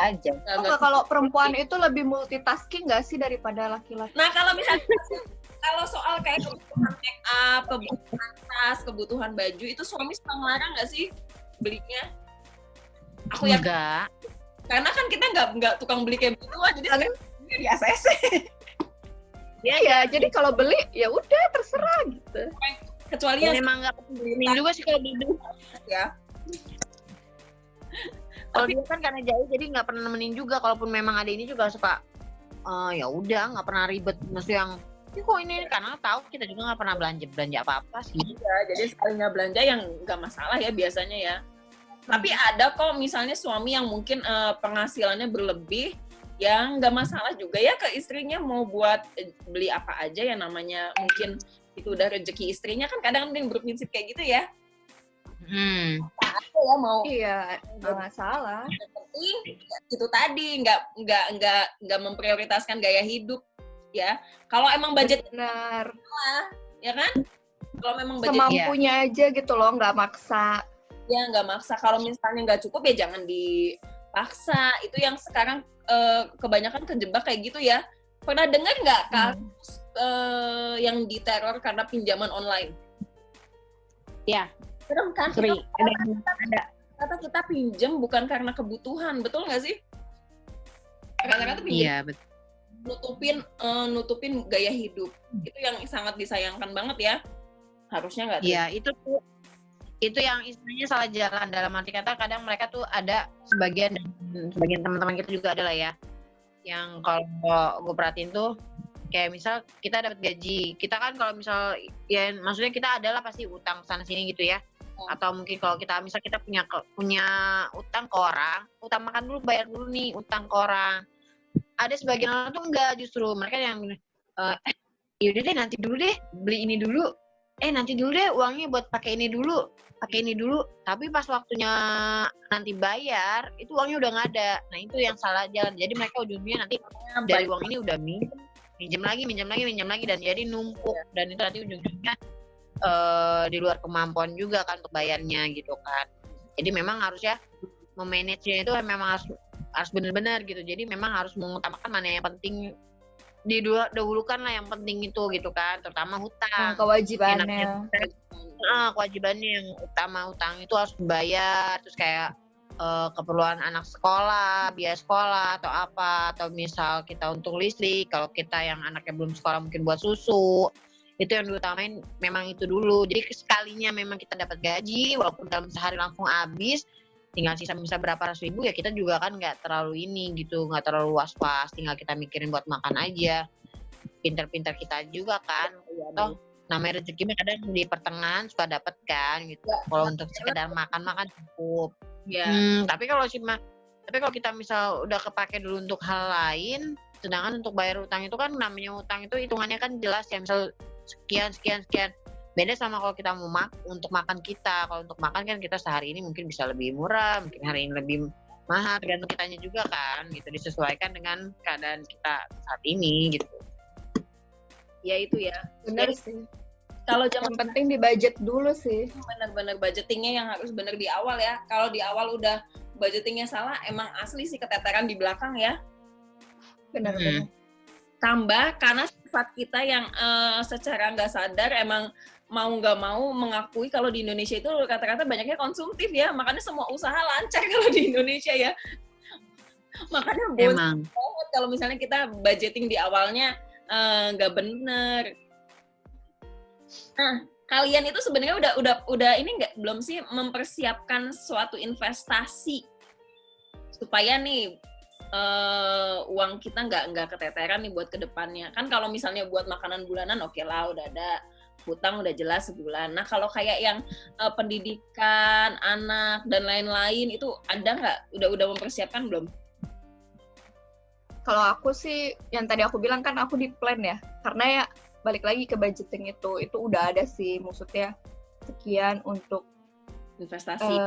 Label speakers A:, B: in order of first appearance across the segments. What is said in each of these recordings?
A: aja.
B: Kalau perempuan itu lebih multitasking nggak sih daripada laki-laki?
C: Nah kalau misalnya kalau soal kayak kebutuhan make up, kebutuhan tas, kebutuhan baju itu suami suka ngelarang nggak sih belinya? Aku yakin
A: Enggak.
C: karena kan kita nggak tukang beli kayak begituan, jadi sekarang di ACC.
B: Iya, jadi kalau beli ya udah terserah gitu.
C: Kecuali yang
A: Memang nggak beliin juga sih kalau beli.
C: ya.
A: Kalau dia kan karena jauh jadi nggak pernah nemenin juga. Kalaupun memang ada ini juga suka ya udah nggak pernah ribet. Maksudnya yang kok ini karena tahu kita juga nggak pernah belanja apa-apa sih.
C: Iya, jadi sekalinya belanja yang nggak masalah ya biasanya ya. Tapi ada kok misalnya suami yang mungkin penghasilannya berlebih, yang nggak masalah juga ya ke istrinya mau buat beli apa aja yang namanya mungkin itu udah rezeki istrinya kan kadang ada yang berprinsip kayak gitu ya. Apa ya mau?
B: Iya, nggak masalah.
C: Yang penting itu tadi nggak memprioritaskan gaya hidup ya. Kalau emang budget
B: Benar.
C: ya kan? Kalau memang budget
B: Semampunya aja gitu loh, nggak maksa.
C: ya nggak maksa. Kalau misalnya nggak cukup ya jangan dipaksa. Itu yang sekarang kebanyakan kejebak kayak gitu ya. Pernah dengar nggak kasus yang diteror karena pinjaman online?
A: Ya.
C: Serem kan?
A: Sering. Ada.
C: Kata kita pinjam bukan karena kebutuhan, betul nggak sih? Kata-kata pinjam
A: Iya betul.
C: nutupin gaya hidup. Itu yang sangat disayangkan banget ya. Harusnya nggak.
A: Iya itu yang istilahnya salah jalan, dalam arti kata kadang mereka tuh ada sebagian teman-teman kita juga ada lah ya, yang kalau gue perhatiin tuh kayak misal kita dapat gaji, kita kan kalau misal ya maksudnya kita adalah pasti utang sana sini gitu ya, atau mungkin kalau kita misal kita punya utang ke orang, utang makan dulu, bayar dulu nih utang ke orang. Ada sebagian orang tuh enggak, justru mereka yang yaudah deh nanti dulu deh beli ini dulu, nanti dulu deh uangnya buat pakai ini dulu, tapi pas waktunya nanti bayar itu uangnya udah nggak ada. Nah itu yang salah jalan, jadi mereka ujungnya nanti dari uang ini udah minjem lagi dan jadi numpuk, dan itu nanti ujung-ujungnya di luar kemampuan juga kan untuk bayarnya gitu kan. Jadi memang harusnya memanage-nya itu memang harus benar-benar gitu. Jadi memang harus mengutamakan mana yang penting, didahulukan lah yang penting itu gitu kan, terutama hutang.
B: Kewajibannya.
A: Kewajibannya yang utama, utang itu harus dibayar, terus kayak keperluan anak sekolah, biaya sekolah atau apa, atau misal kita untuk listrik, kalau kita yang anaknya belum sekolah mungkin buat susu, itu yang diutamain memang itu dulu. Jadi sekalinya memang kita dapat gaji, walaupun dalam sehari langsung habis, tinggal sisa berapa ratus ribu ya kita juga kan nggak terlalu ini gitu, nggak terlalu was-was, tinggal kita mikirin buat makan aja. Pinter-pinter kita juga kan, toh namanya rezeki kadang di pertengahan suka dapet kan gitu. Kalau untuk sekedar makan cukup. Tapi kalau kita misal udah kepake dulu untuk hal lain, sedangkan untuk bayar utang itu kan namanya utang itu hitungannya kan jelas ya, misal sekian. Beda sama kalau kita mau untuk makan kita. Kalau untuk makan kan kita sehari ini mungkin bisa lebih murah, mungkin hari ini lebih mahal, tergantung kitanya juga kan gitu, disesuaikan dengan keadaan kita saat ini gitu.
C: Ya itu ya.
B: Benar sih.
C: Kalau
B: yang penting di budget dulu sih.
C: Benar-benar budgetingnya yang harus benar di awal ya. Kalau di awal udah budgetingnya salah, emang asli sih keteteran di belakang ya.
B: Benar-benar.
C: Tambah karena sifat kita yang secara nggak sadar emang mau nggak mau mengakui kalau di Indonesia itu kata-kata banyaknya konsumtif ya. Makanya semua usaha lancar kalau di Indonesia ya. Makanya banget kalau misalnya kita budgeting di awalnya nggak bener. Nah, kalian itu sebenarnya udah ini belum sih mempersiapkan suatu investasi supaya nih uang kita nggak keteteran nih buat kedepannya. Kan kalau misalnya buat makanan bulanan oke lah, udah ada hutang udah jelas sebulan. Nah kalau kayak yang pendidikan anak dan lain-lain itu ada nggak? Udah mempersiapkan belum?
B: Kalau aku sih yang tadi aku bilang kan aku di plan ya, karena ya balik lagi ke budgeting itu udah ada sih, maksudnya sekian untuk investasi,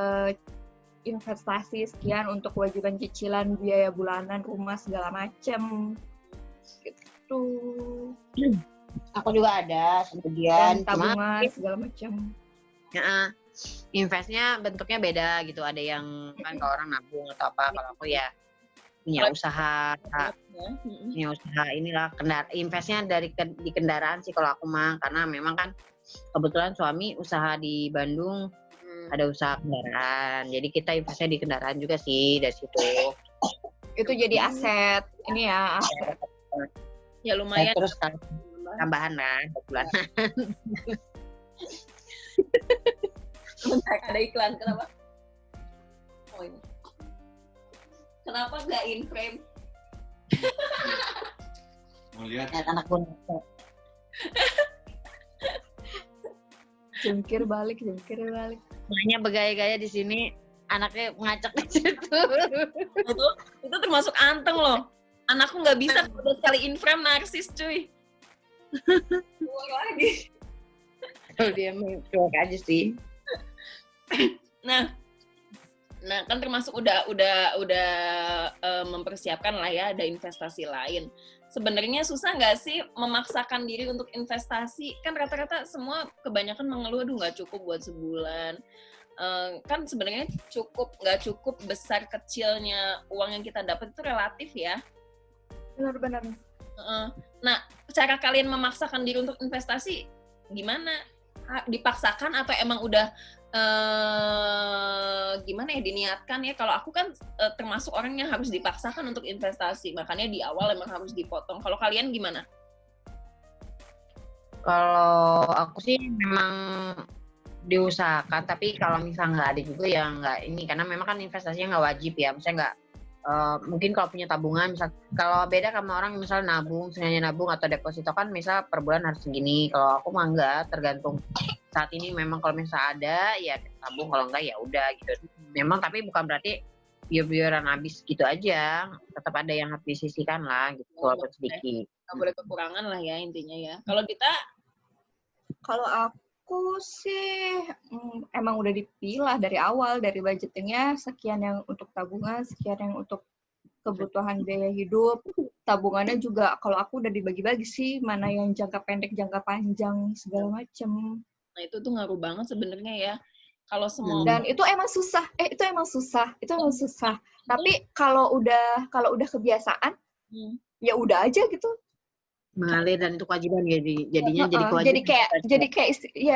B: sekian untuk kewajiban cicilan, biaya bulanan, rumah segala macam gitu.
A: Aku juga ada sebagian,
B: tabungan segala macam.
A: Investnya bentuknya beda gitu, ada yang kan kalau orang nabung atau apa, kalau aku ya punya usaha
C: Ya.
A: punya usaha inilah investnya di kendaraan sih kalau aku mah, karena memang kan kebetulan suami usaha di Bandung, ada usaha kendaraan, jadi kita investnya di kendaraan juga sih dari situ.
B: Itu jadi aset ini ya, aset.
C: Ya lumayan.
A: Terus tambahan lah bulan.
C: Bentar, ada iklan, kenapa? Oh ini. Kenapa nggak in frame?
D: Mau lihat?
A: Anak gue
B: Jungkir balik.
A: makanya bergaya-gaya di sini, anaknya ngacak di situ.
C: Itu termasuk anteng loh. Anakku nggak bisa kalau udah sekali in frame narsis cuy. Keluar lagi.
A: Kalau dia cuek aja sih.
C: Nah kan termasuk udah mempersiapkan lah ya, ada investasi lain. Sebenarnya susah nggak sih memaksakan diri untuk investasi? Kan rata-rata semua kebanyakan mengeluh, aduh nggak cukup buat sebulan. Kan sebenarnya nggak cukup besar kecilnya uang yang kita dapat itu relatif ya.
B: Benar.
C: Nah, cara kalian memaksakan diri untuk investasi gimana? Dipaksakan atau emang udah gimana ya, diniatkan ya? Kalau aku kan termasuk orang yang harus dipaksakan untuk investasi, makanya di awal emang harus dipotong. Kalau kalian gimana?
A: Kalau aku sih memang diusahakan, tapi kalau misalnya nggak ada juga ya nggak ini, karena memang kan investasinya nggak wajib ya, misalnya nggak mungkin kalau punya tabungan, misal kalau beda sama orang misal nabung, sengaja nabung atau deposito kan misal per bulan harus segini. Kalau aku mah enggak, tergantung saat ini memang kalau misal ada ya tabung, kalau enggak ya udah gitu. Memang tapi bukan berarti biar-biaran habis gitu aja, tetap ada yang harus disisihkan lah gitu, walaupun sedikit.
C: Nggak boleh kekurangan lah ya intinya ya. Kalau kita
B: Kalau aku sih emang udah dipilah dari awal, dari budgetingnya sekian yang untuk tabungan, sekian yang untuk kebutuhan biaya hidup. Tabungannya juga kalau aku udah dibagi-bagi sih, mana yang jangka pendek, jangka panjang, segala macem.
C: nah itu tuh ngaruh banget sebenarnya ya. Kalau semua
B: Dan itu emang susah. Itu emang susah. Tapi kalau udah kebiasaan, ya udah aja gitu.
A: Mengalir dan itu kewajiban jadinya jadi kewajiban.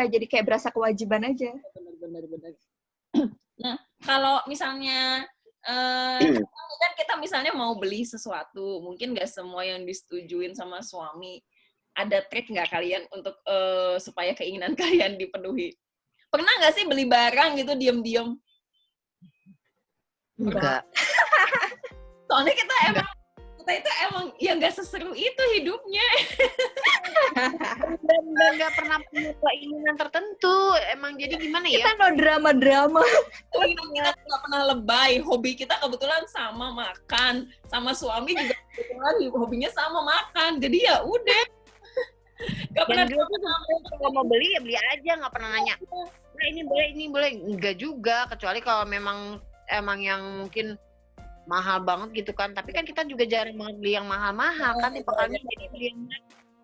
B: Jadi kayak berasa kewajiban aja.
C: Benar. Nah, kalau misalnya kan kita misalnya mau beli sesuatu, mungkin nggak semua yang disetujuin sama suami. Ada trik nggak kalian untuk supaya keinginan kalian dipenuhi? Pernah nggak sih beli barang gitu diam-diam?
A: Enggak.
C: Soalnya kita itu emang ya nggak seseru itu hidupnya.
A: Dan nggak pernah punya keinginan tertentu. Emang jadi gimana ya?
B: Kita no drama-drama.
C: Kita nggak pernah lebay. Hobi kita kebetulan sama makan. Sama suami juga kebetulan hobinya sama makan. Jadi ya udah. Gak pernah.
A: Dan dulu tuh kalau mau beli ya beli aja, nggak pernah nanya. Nah ini boleh. Enggak juga. Kecuali kalau emang yang mungkin mahal banget gitu kan, tapi kan kita juga jarang banget beli yang mahal-mahal kan, tipe-tipenya jadi beli yang,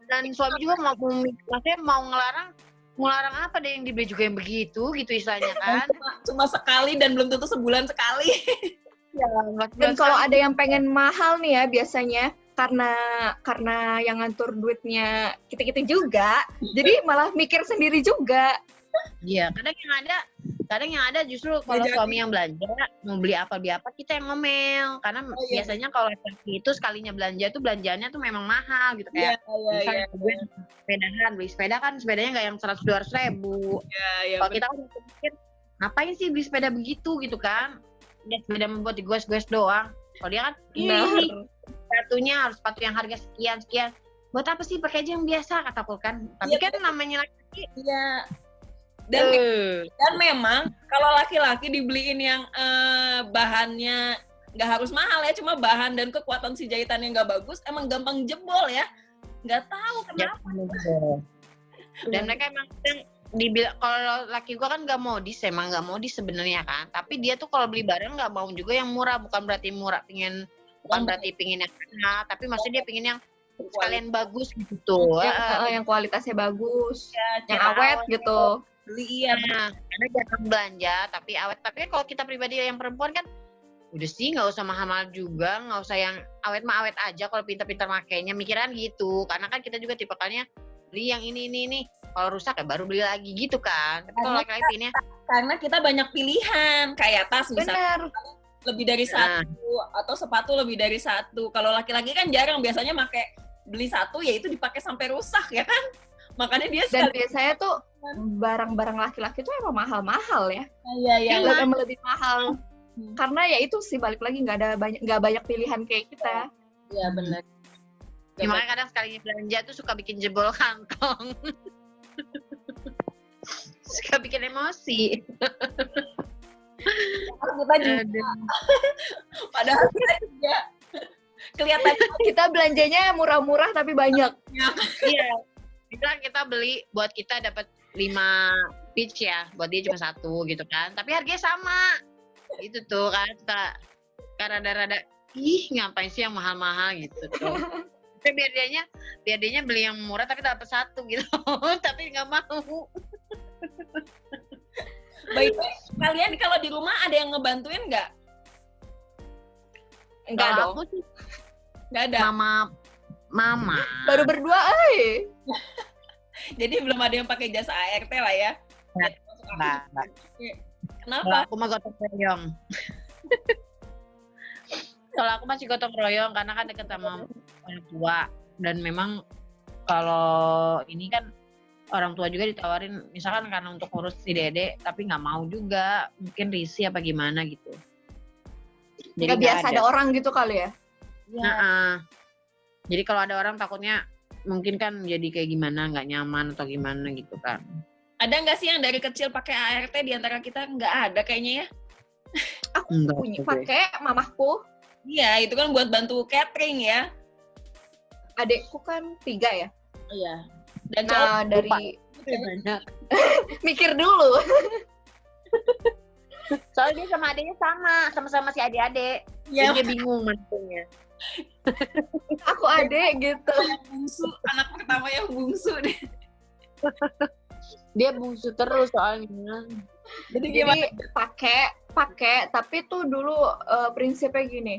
A: dan suami juga maksudnya mau ngelarang apa deh yang dibeli juga yang begitu gitu istilahnya kan.
C: Cuma sekali dan belum tentu sebulan sekali.
A: Ya,
B: Dan kalau ada yang pengen mahal nih ya biasanya karena yang ngatur duitnya kita juga, jadi malah mikir sendiri juga.
A: Iya, kadang yang ada justru kalau suami yang belanja mau beli apa kita yang ngomel, karena biasanya kalau laki itu sekalinya belanja tuh belanjaannya tuh memang mahal gitu, kayak misalnya beli sepeda kan sepedanya nggak yang 100-200 ribu. Kalau kita kan mikir ngapain sih beli sepeda begitu gitu kan, udah sepeda membuat digos-gos doang. Kalau dia kan sepatu yang harga sekian buat apa sih, pakai aja yang biasa kataku kan. Tapi kan namanya laki.
C: Iya. Dan memang kalau laki-laki dibeliin yang bahannya nggak harus mahal ya, cuma bahan dan kekuatan si jahitannya nggak bagus, emang gampang jebol ya. Nggak tahu kenapa.
A: Dan mereka emang kalau laki gua kan nggak modis sebenarnya kan. Tapi dia tuh kalau beli barang nggak mau juga yang murah, bukan berarti pingin yang mahal, tapi maksudnya dia pingin yang sekalian bagus gitu tuh.
B: Yang kualitasnya bagus, yang awet gitu.
C: Beli iya.
A: Karena jarang belanja tapi awet. Tapi kalau kita pribadi yang perempuan kan udah sih nggak usah mahal-mahal juga, nggak usah yang awet mah awet aja kalau pintar-pintar makainya, mikiran gitu. Karena kan kita juga tipikalnya beli yang ini. Kalau rusak ya baru beli lagi gitu kan. Tapi kalau laki-laki pilihnya
C: Karena kita banyak pilihan, kayak tas misalnya
B: Bener.
C: lebih dari satu, atau sepatu lebih dari satu. Kalau laki-laki kan jarang, biasanya beli satu ya itu dipakai sampai rusak ya kan. Makanya dia
B: Dan
C: sekali.
B: biasanya tuh barang-barang laki-laki tuh emang mahal-mahal ya.
C: Iya.
B: Emang lebih mahal. Karena ya itu sih balik lagi nggak banyak pilihan kayak kita.
C: Iya benar.
A: ya, makanya kadang sekali belanja tuh suka bikin jebol kantong. Suka bikin emosi.
C: Kita juga, padahal kita juga kelihatan
B: Kita belanjanya murah-murah tapi banyak.
A: Iya. Misalnya kita beli buat kita dapat 5 peach ya, buat dia cuma 1 gitu kan. Tapi harganya sama. Itu tuh kan karena rada-rada ngapain sih yang mahal-mahal gitu tuh. Tapi biar dianya beli yang murah tapi dapat 1 gitu. Tapi nggak mau.
C: Baik, kalian kalau di rumah ada yang ngebantuin nggak?
B: Enggak
A: Kalau
B: dong.
A: aku sih
C: Nggak ada.
B: Mama. Baru berdua,
C: Jadi belum ada yang pakai jasa ART lah ya.
A: Nggak.
C: Kenapa?
A: Kalau aku mah gotong royong. Kalau aku masih gotong royong karena kan deket sama orang tua. Dan memang kalau ini kan orang tua juga ditawarin misalkan karena untuk ngurus si dede tapi nggak mau juga, mungkin risih apa gimana gitu. Jadi
B: Nggak biasa ada orang gitu kali ya.
A: Jadi kalau ada orang takutnya mungkin kan jadi kayak gimana, nggak nyaman atau gimana gitu kan.
C: Ada nggak sih yang dari kecil pakai ART di antara kita? Nggak ada kayaknya ya.
B: Aku punya pakai mamahku.
C: Iya, itu kan buat bantu catering ya.
B: Adekku kan 3 ya.
C: Iya. Dan
B: Nah, dari
A: Banyak.
B: mikir dulu.
A: Soalnya dia sama adiknya sama-sama si adik-adik.
C: ya,
A: Jadi dia bingung mantunya.
B: Aku adek gitu.
C: bungsu, anak pertama yang bungsu deh.
A: Dia bungsu terus soalnya.
C: Jadi gimana?
B: Jadi pakai tapi tuh dulu prinsipnya gini.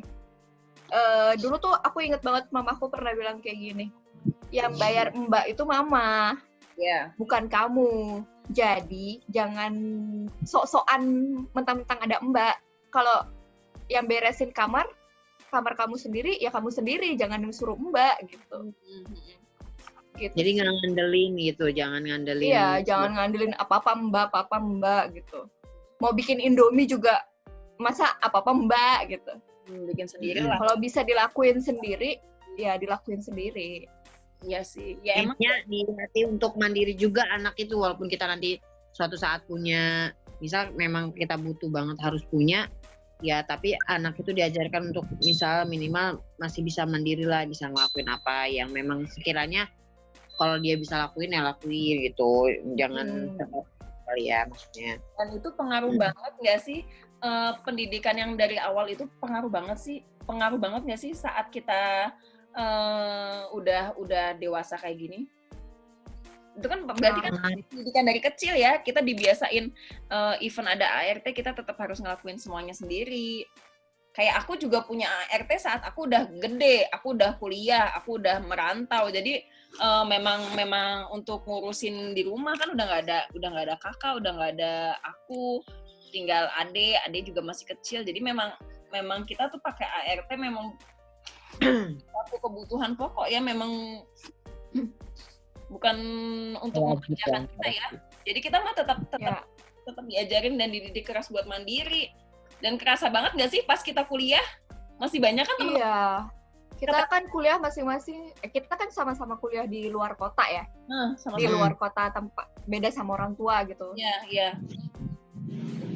B: Dulu tuh aku inget banget mamaku pernah bilang kayak gini. Yang bayar mbak itu mama,
C: Ya.
B: bukan kamu. Jadi jangan sok-sokan mentang-mentang ada mbak. Kalau yang beresin kamar kamu sendiri, ya kamu sendiri. Jangan suruh mbak gitu. Gitu.
A: Jadi nggak ngandelin gitu, jangan ngandelin.
B: Iya, jangan ngandelin apa-apa mbak gitu. Mau bikin Indomie juga masa apa-apa mbak gitu.
C: Bikin sendiri lah.
B: Kalau bisa dilakuin sendiri, ya dilakuin sendiri.
C: Iya sih. Ya emang
A: Intinya dilatih untuk mandiri juga anak itu, walaupun kita nanti suatu saat punya, misal memang kita butuh banget harus punya, ya tapi anak itu diajarkan untuk misal minimal masih bisa mandiri lah, bisa ngelakuin apa yang memang sekiranya kalau dia bisa lakuin ya lakuin gitu, jangan kali ya maksudnya.
C: dan itu pengaruh banget nggak sih? Pendidikan yang dari awal itu pengaruh banget nggak sih saat kita udah dewasa kayak gini? Itu kan berarti kan pendidikan dari kecil ya, kita dibiasain even ada ART kita tetap harus ngelakuin semuanya sendiri. Kayak aku juga punya ART saat aku udah gede, aku udah kuliah, aku udah merantau. Jadi memang untuk ngurusin di rumah kan udah nggak ada kakak, udah nggak ada aku, tinggal ade juga masih kecil. Jadi memang kita tuh pakai ART memang satu kebutuhan pokok ya, memang bukan untuk mengerjakan kita ya. Jadi kita mah tetap diajarin dan dididik keras buat mandiri. Dan kerasa banget nggak sih pas kita kuliah? Masih banyak kan teman-teman?
B: Iya. Kita kan kuliah masing-masing, kita kan sama-sama kuliah di luar kota ya.
C: Sama-sama.
B: Di luar kota, tempat beda sama orang tua gitu.
C: Iya.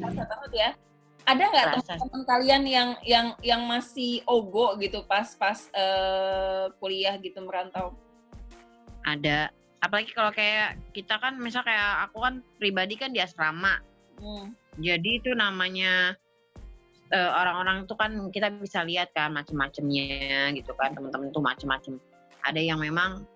C: Kerasa banget ya. Ada nggak teman-teman kalian yang masih ogo gitu pas kuliah gitu merantau?
A: Ada. Apalagi kalau kayak kita kan, misal kayak aku kan pribadi kan di asrama. Jadi itu namanya orang-orang itu kan kita bisa lihat kan macem-macemnya gitu kan, teman-teman tuh macem-macem. Ada yang memang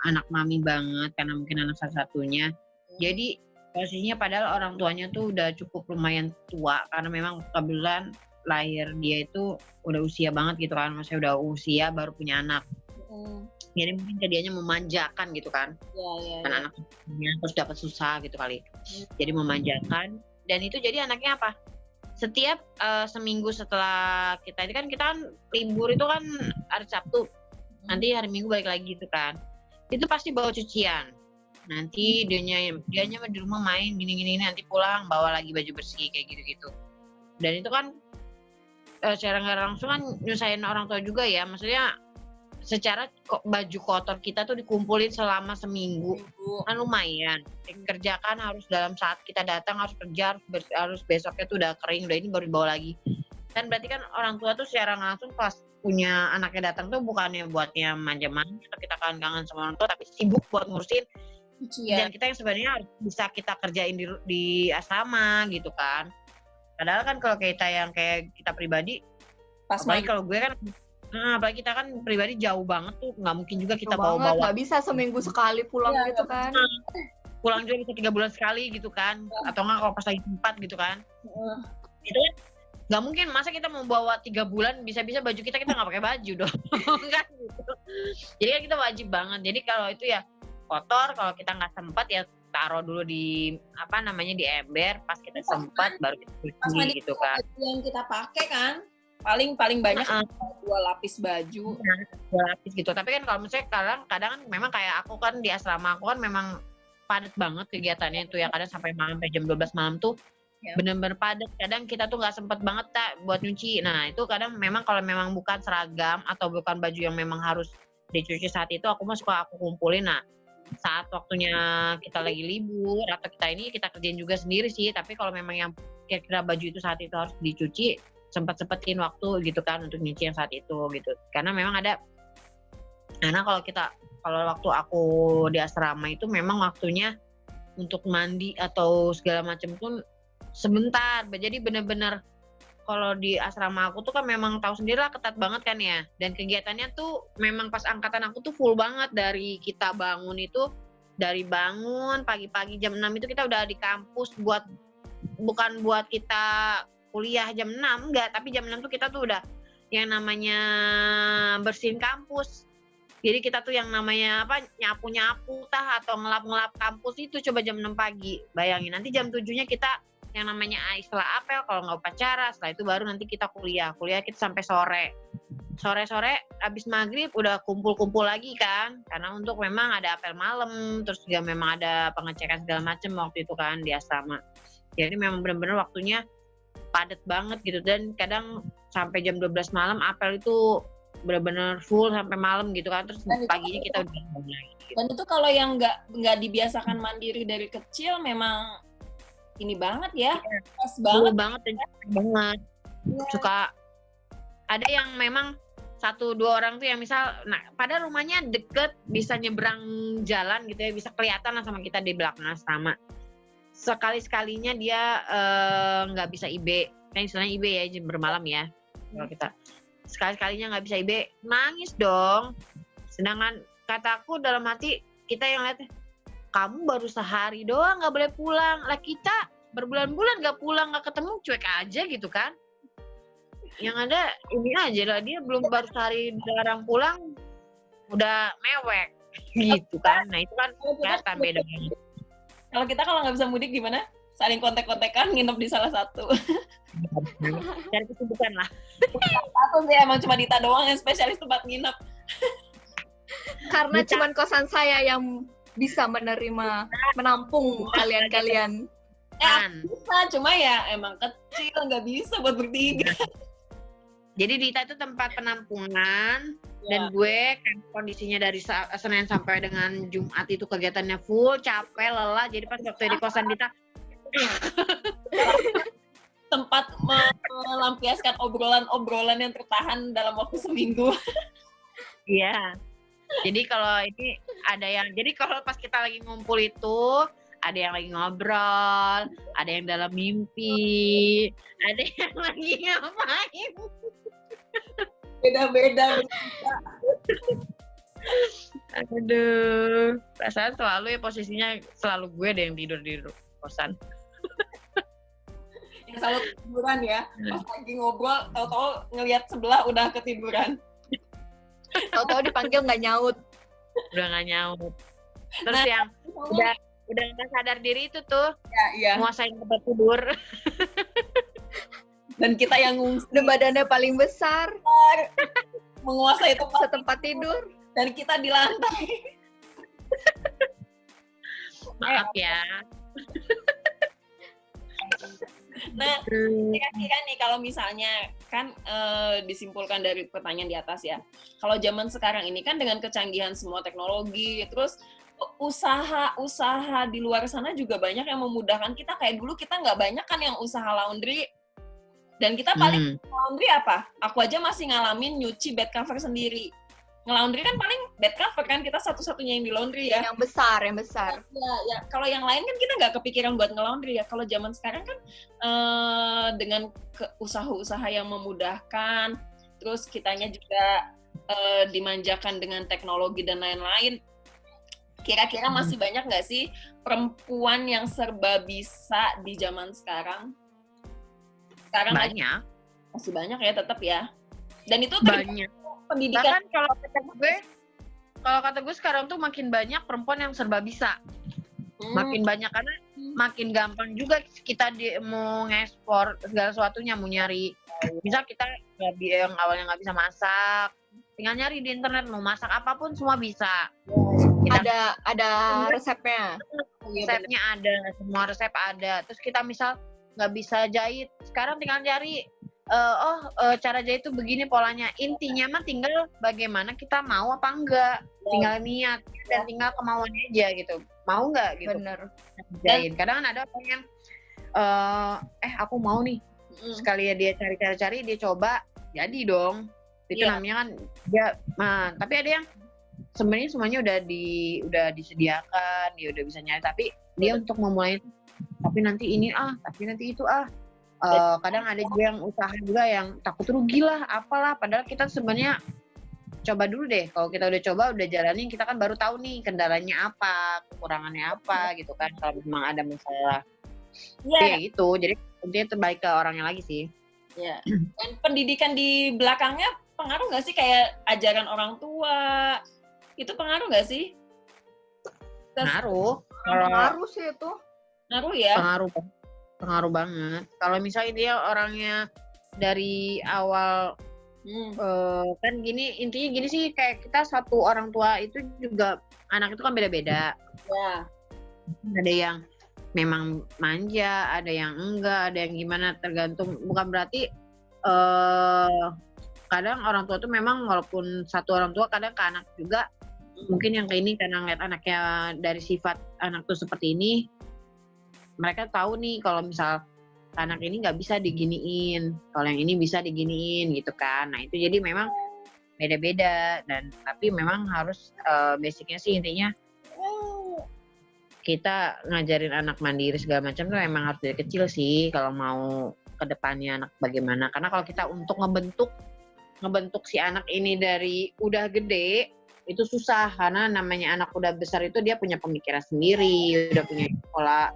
A: anak mami banget karena mungkin anak satu-satunya. Jadi posisinya padahal orang tuanya tuh udah cukup lumayan tua karena memang kebetulan lahir dia itu udah usia banget gitu kan, maksudnya udah usia baru punya anak. Jadi mungkin jadinya memanjakan gitu kan, kan anaknya terus dapat susah gitu kali. Jadi memanjakan, dan itu jadi anaknya apa? Setiap seminggu setelah kita ini kan libur itu kan hari Sabtu, nanti hari Minggu balik lagi gitu kan. Itu pasti bawa cucian. Nanti dianya di rumah main gini-gini, nanti pulang bawa lagi baju bersih kayak gitu-gitu. Dan itu kan secara nggak langsung kan nyusahin orang tua juga ya. Maksudnya secara baju kotor kita tuh dikumpulin selama seminggu kan lumayan. Kerjakan harus dalam saat kita datang harus kerja, harus besoknya tuh udah kering, udah ini baru dibawa lagi. Kan berarti kan orang tua tuh secara langsung pas punya anaknya datang tuh bukannya buatnya manja-manja atau kita kangen sama orang tua, tapi sibuk buat ngurusin dan kita yang sebenarnya harus bisa kita kerjain di asrama gitu kan. Padahal kan kalau kita yang kayak kita pribadi, apalagi kalau gue kan, apalagi kita kan pribadi jauh banget tuh, nggak mungkin juga kita bawa-bawa.
B: Nggak bisa seminggu sekali pulang gitu kan.
A: Pulang juga bisa 3 bulan sekali gitu kan, atau nggak kalau pas lagi tempat gitu kan. Itu kan nggak mungkin, masa kita mau bawa 3 bulan, bisa-bisa baju kita nggak pakai baju dong. Kan gitu. Jadi kan kita wajib banget. Jadi kalau itu ya kotor, kalau kita nggak sempat ya taruh dulu di di ember, pas kita sempat baru kita cuci gitu kan.
C: Yang kita pakai kan paling banyak 2 lapis baju.
A: 2 lapis gitu. Tapi kan kalau misalnya kadang kan memang kayak aku kan di asrama aku kan memang padat banget kegiatannya itu ya, kadang sampai jam 12 malam tuh bener-bener padat. Kadang kita tuh nggak sempet banget buat nyuci. Nah itu kadang memang kalau memang bukan seragam atau bukan baju yang memang harus dicuci saat itu, aku kumpulin. Nah saat waktunya kita lagi libur atau kita kerjain juga sendiri sih, tapi kalau memang yang kira-kira baju itu saat itu harus dicuci, sempetin waktu gitu kan untuk nyuci yang saat itu gitu. Karena memang karena kalau waktu aku di asrama itu memang waktunya untuk mandi atau segala macam pun sebentar. Jadi bener-bener kalau di asrama aku tuh kan memang tahu sendiri lah, ketat banget kan ya. Dan kegiatannya tuh memang pas angkatan aku tuh full banget. Dari kita bangun itu, dari bangun pagi-pagi jam 6 itu kita udah di kampus bukan buat kita kuliah jam 6, enggak. Tapi jam 6 tuh kita tuh udah yang namanya bersihin kampus. Jadi kita tuh yang namanya nyapu-nyapu atau ngelap-ngelap kampus itu coba jam 6 pagi. Bayangin nanti jam 7-nya kita yang namanya setelah apel, kalau nggak upacara, setelah itu baru nanti kita kuliah kita sampai sore habis maghrib udah kumpul lagi kan, karena untuk memang ada apel malam, terus juga memang ada pengecekan segala macam waktu itu kan di asrama. Jadi memang benar-benar waktunya padat banget gitu, dan kadang sampai jam 12 malam apel itu benar-benar full sampai malam gitu kan, terus paginya kita udah mulai gitu. Dan
C: itu kalau yang nggak dibiasakan mandiri dari kecil memang ini banget ya, pas banget
A: dan banget. Suka ada yang memang 1-2 orang tuh yang misal, pada rumahnya deket, bisa nyebrang jalan gitu ya, bisa kelihatan lah sama kita di belakang asrama. Sekali-sekalinya dia nggak bisa IB, kan istilahnya IB ya, jam bermalam ya. Kalau kita sekali-sekalinya nggak bisa IB, nangis dong. Sedangkan kataku dalam hati, kita yang lihat, kamu baru sehari doang nggak boleh pulang, lah kita berbulan-bulan nggak pulang, nggak ketemu, cuek aja gitu kan. Yang ada ini aja lah, dia baru sehari dilarang pulang udah mewek gitu kan. Nah itu kan kelihatan beda banget.
C: Kalau nggak bisa mudik gimana? Saling kontek-kontekan nginep di salah satu.
A: Cari kesibukan lah.
C: Satu sih emang cuma Dita doang yang spesialis tempat nginep.
B: Karena cuma kosan saya yang bisa menampung kalian-kalian.
C: Bisa, cuma ya emang kecil, nggak bisa buat bertiga.
A: Jadi Dita itu tempat penampungan, dan gue kan kondisinya dari Senin sampai dengan Jumat itu kegiatannya full, capek, lelah. Jadi pas waktu di kosan Dita,
C: tempat melampiaskan obrolan-obrolan yang tertahan dalam waktu seminggu.
A: Iya. Jadi kalau ini jadi kalau pas kita lagi ngumpul itu, ada yang lagi ngobrol, ada yang dalam mimpi, ada yang lagi ngapain.
C: Beda-beda.
A: Aduh, perasaan selalu ya posisinya selalu gue ada yang tidur di kosan.
C: Yang selalu ketiduran ya. Pas lagi ngobrol, tahu-tahu ngelihat sebelah udah ketiduran.
B: Tahu-tahu dipanggil nggak nyaut.
A: Udah nggak nyaut. Terus
C: Nah,
A: yang udah nggak sadar diri itu tuh
C: ya.
A: nguasain tempat tidur.
C: Dan kita yang ngungsi
B: Udah badannya paling besar,
C: menguasai tempat
B: setempat tidur.
C: dan kita di lantai.
A: Maaf ya.
C: Nah, kira-kira nih kalau misalnya kan disimpulkan dari pertanyaan di atas ya. Kalau zaman sekarang ini kan dengan kecanggihan semua teknologi, terus usaha di luar sana juga banyak yang memudahkan kita. Kayak dulu kita nggak banyak kan yang usaha laundry. Dan kita paling laundry apa? Aku aja masih ngalamin nyuci bed cover sendiri. Nge-laundry kan paling bed cover kan, kita satu-satunya yang di laundry ya.
B: Yang besar.
C: Ya. Kalau yang lain kan kita nggak kepikiran buat nge-laundry ya. Kalau zaman sekarang kan dengan usaha-usaha yang memudahkan, terus kitanya juga dimanjakan dengan teknologi dan lain-lain. Kira-kira masih banyak nggak sih perempuan yang serba bisa di zaman sekarang? Sekarang
A: Banyak.
C: masih banyak ya, tetap ya. Dan itu
A: Banyak.
C: pendidikan.
A: Bahkan kalau kata gue sekarang tuh makin banyak perempuan yang serba bisa. Makin banyak karena makin gampang juga kita mau ngekspor segala sesuatunya, mau nyari. Misal kita yang awalnya nggak bisa masak, tinggal nyari di internet, mau masak apapun semua bisa.
B: Ada resepnya.
A: Resepnya ada, semua resep ada. Terus kita misal nggak bisa jahit, sekarang tinggal cari cara jahit itu begini polanya. Intinya mah tinggal bagaimana kita mau apa enggak, tinggal niat dan tinggal kemauannya aja gitu, mau nggak gitu.
B: Bener.
A: Jahit. Kadang ada orang yang aku mau nih, sekali ya dia cari dia coba jadi dong, itu namanya kan dia. Tapi ada yang sebenarnya semuanya udah disediakan, dia udah bisa nyari, tapi dia untuk memulai tapi nanti ini tapi nanti itu kadang ada juga yang usaha juga yang takut rugi lah apalah, padahal kita sebenarnya coba dulu deh. Kalau kita udah coba, udah jalanin, kita kan baru tahu nih kendalanya apa, kekurangannya apa gitu kan, kalau memang ada masalah. Ya gitu, jadi intinya terbaik ke orangnya lagi sih.
C: Ya. Dan pendidikan di belakangnya pengaruh nggak sih, kayak ajaran orang tua itu pengaruh nggak sih?
B: Pengaruh sih itu.
C: Pengaruh ya?
A: Pengaruh banget. Kalau misalnya dia orangnya dari awal kan intinya gini sih, kayak kita satu orang tua itu juga anak itu kan beda-beda.
C: Ya.
A: Ada yang memang manja, ada yang enggak, ada yang gimana, tergantung. Bukan berarti kadang orang tua tuh memang walaupun satu orang tua, kadang ke anak juga mungkin yang kayak ini karena ngeliat anaknya dari sifat anak tuh seperti ini, mereka tahu nih kalau misal anak ini nggak bisa diginiin, kalau yang ini bisa diginiin gitu kan. Nah itu jadi memang beda-beda, dan tapi memang harus basicnya sih intinya kita ngajarin anak mandiri segala macam tuh emang harus dari kecil sih kalau mau ke depannya anak bagaimana. Karena kalau kita untuk ngebentuk si anak ini dari udah gede itu susah, karena namanya anak udah besar itu dia punya pemikiran sendiri, udah punya pola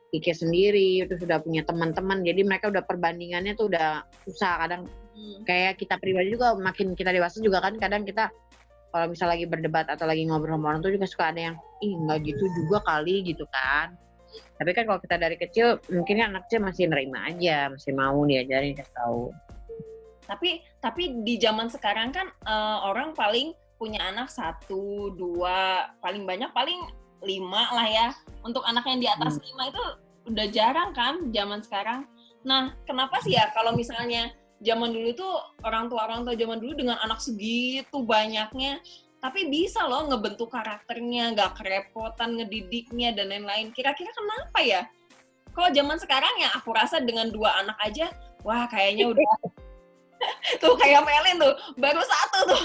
A: pikir sendiri, itu sudah punya teman-teman, jadi mereka udah perbandingannya tuh udah susah. Kadang kayak kita pribadi juga makin kita dewasa juga kan, kadang kita kalau misal lagi berdebat atau lagi ngobrol sama orang tuh juga suka ada yang nggak gitu juga kali gitu kan. Tapi kan kalau kita dari kecil mungkin anak kecil masih nerima aja, masih mau diajarin, kasih tahu.
C: Tapi di zaman sekarang kan orang paling punya anak 1, 2, paling banyak paling 5 lah ya. Untuk anak yang di atas 5 itu udah jarang kan zaman sekarang. Nah, kenapa sih ya kalau misalnya zaman dulu tuh orang tua zaman dulu dengan anak segitu banyaknya, tapi bisa loh ngebentuk karakternya, gak kerepotan ngedidiknya dan lain-lain. Kira-kira kenapa ya? Kalau zaman sekarang ya aku rasa dengan 2 anak aja, wah kayaknya udah tuh kayak Melin tuh, baru 1 tuh.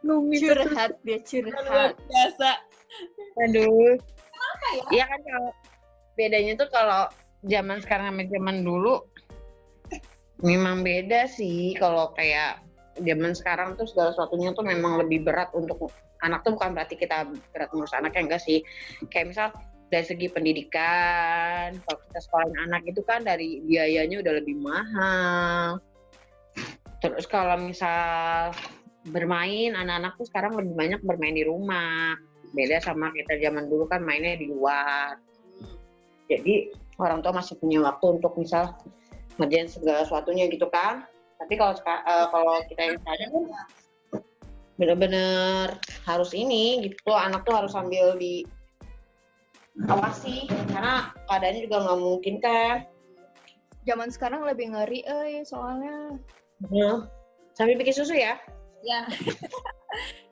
B: Curhat.
C: Luar biasa.
A: Aduh.
C: Kenapa ya?
A: Iya kan, kalau bedanya tuh kalau zaman sekarang sama zaman dulu memang beda sih. Kalau kayak zaman sekarang tuh segala sesuatunya tuh memang lebih berat untuk anak tuh, bukan berarti kita berat ngurus anaknya, enggak sih. Kayak misal dari segi pendidikan. Kalau kita sekolahin anak itu kan dari biayanya udah lebih mahal. Terus kalau misal bermain, anak-anak tuh sekarang lebih banyak bermain di rumah. Beda sama kita zaman dulu kan mainnya di luar. Jadi orang tua masih punya waktu untuk misal ngerjain segala sesuatunya gitu kan. Tapi kalau kita yang sadar kan bener-bener harus ini gitu, anak tuh harus sambil diawasi karena keadaannya juga nggak mungkin kan.
B: Zaman sekarang lebih ngeri soalnya.
A: Sambil bikin susu ya?
C: Ya.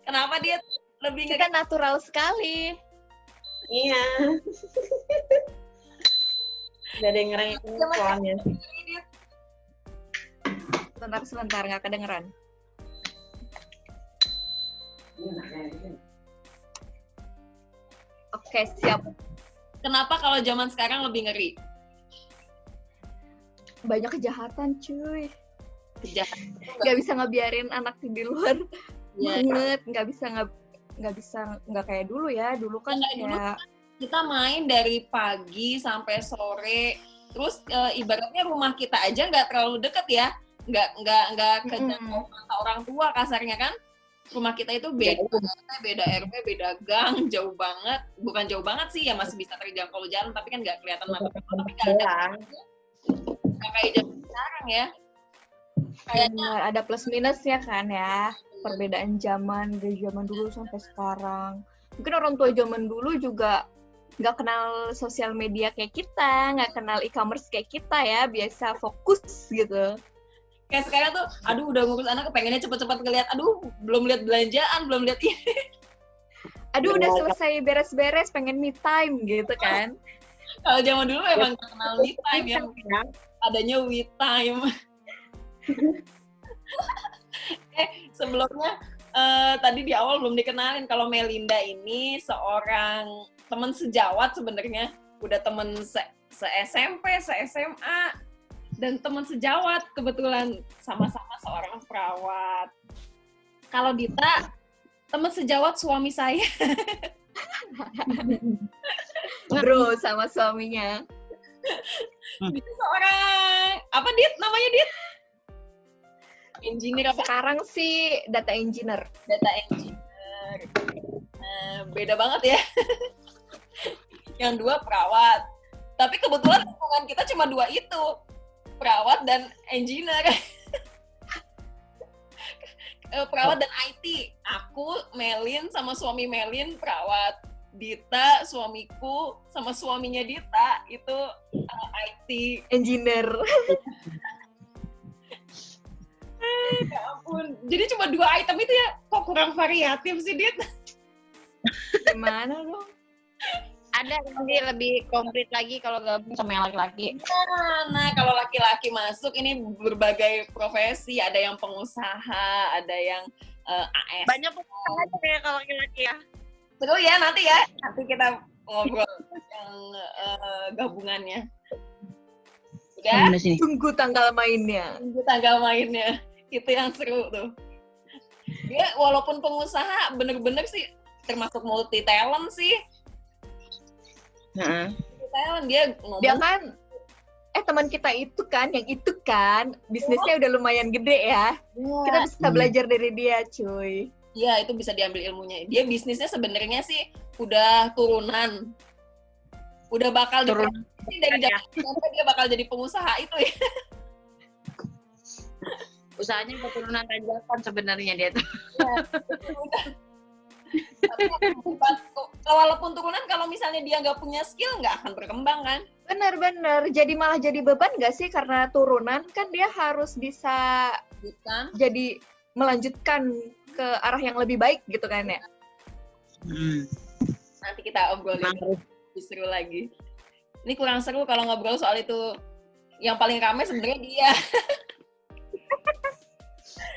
C: Kenapa dia lebih
B: Kita natural sekali.
A: Iya. Gak ada yang ngerayain soalnya.
B: Sebentar nggak kedengeran. Oke, siap.
C: Kenapa kalau zaman sekarang lebih ngeri?
B: Banyak kejahatan, cuy.
C: Kejahatan.
B: Nggak bisa ngebiarin anak di luar
C: Ya,
B: banget. Nggak kayak dulu ya. Dulu kan
C: Kayak dulu
B: kayak
C: kita main dari pagi sampai sore. Terus ibaratnya rumah kita aja nggak terlalu deket ya. Nggak kejangkau mata orang tua kasarnya kan. Rumah kita itu beda RW, beda gang, jauh banget. Bukan jauh banget sih, ya masih bisa terjangkau jalan, tapi kan nggak kelihatan mata. Tapi nggak kayak zaman sekarang ya. Kayaknya
B: bener, ada plus minusnya kan ya. Perbedaan zaman dari zaman dulu sampai sekarang. Mungkin orang tua zaman dulu juga nggak kenal sosial media kayak kita, nggak kenal e-commerce kayak kita ya. Biasa fokus gitu.
C: kayak sekarang tuh, aduh udah ngurus anak, pengennya cepet-cepet ngeliat, aduh belum lihat belanjaan, belum lihat ini.
B: Aduh udah selesai beres-beres, pengen me time gitu kan.
C: Kalau zaman dulu emang nggak kenal me time ya, adanya we time. Sebelumnya tadi di awal belum dikenalin kalau Melinda ini seorang teman sejawat sebenarnya, udah temen se-SMP, se-SMA, dan teman sejawat kebetulan sama-sama seorang perawat. Kalau Dita, teman sejawat suami saya.
B: Bro sama suaminya.
C: Dita seorang, apa Dit? Namanya Dit? Engineer apa?
B: Sekarang sih data engineer.
C: Data engineer. Beda banget ya. Yang dua perawat. Tapi kebetulan hubungan kita cuma dua itu. Perawat dan engineer. Perawat dan IT. Aku, Melin, sama suami Melin perawat. Dita, suamiku, sama suaminya Dita, itu IT.
B: Engineer.
C: Ya ampun. Jadi cuma dua item itu ya, kok kurang variatif sih, Dit?
B: Gimana dong?
A: Ada nanti lebih komplit lagi kalau gabung sama yang laki-laki.
C: Nah, kalau laki-laki masuk ini berbagai profesi, ada yang pengusaha, ada yang AS.
A: Banyak pengusaha aja kayak kalau laki-laki ya.
C: Seru ya nanti kita ngobrol yang gabungannya. Udah?
B: Tunggu tanggal mainnya.
C: Tunggu tanggal mainnya. Itu yang seru tuh. Dia walaupun pengusaha bener-bener sih termasuk multi talent sih. Talent dia ngomong.
B: Dia kan teman kita itu kan, yang itu kan bisnisnya udah lumayan gede ya. Kita bisa belajar dari dia, cuy.
C: Iya, itu bisa diambil ilmunya. Dia bisnisnya sebenarnya sih udah turunan. Udah bakal dari Jakarta dia bakal jadi pengusaha itu ya.
A: Usahanya keturunan tanjakan sebenarnya dia tuh.
C: Walaupun turunan, kalau misalnya dia nggak punya skill, nggak akan berkembang kan?
B: Benar-benar. Malah jadi beban nggak sih? Karena turunan kan dia harus bisa jadi melanjutkan ke arah yang lebih baik gitu kan ya?
C: Nanti kita obrolin lebih seru lagi. Ini kurang seru kalau ngobrol soal itu. Yang paling ramai sebenarnya dia.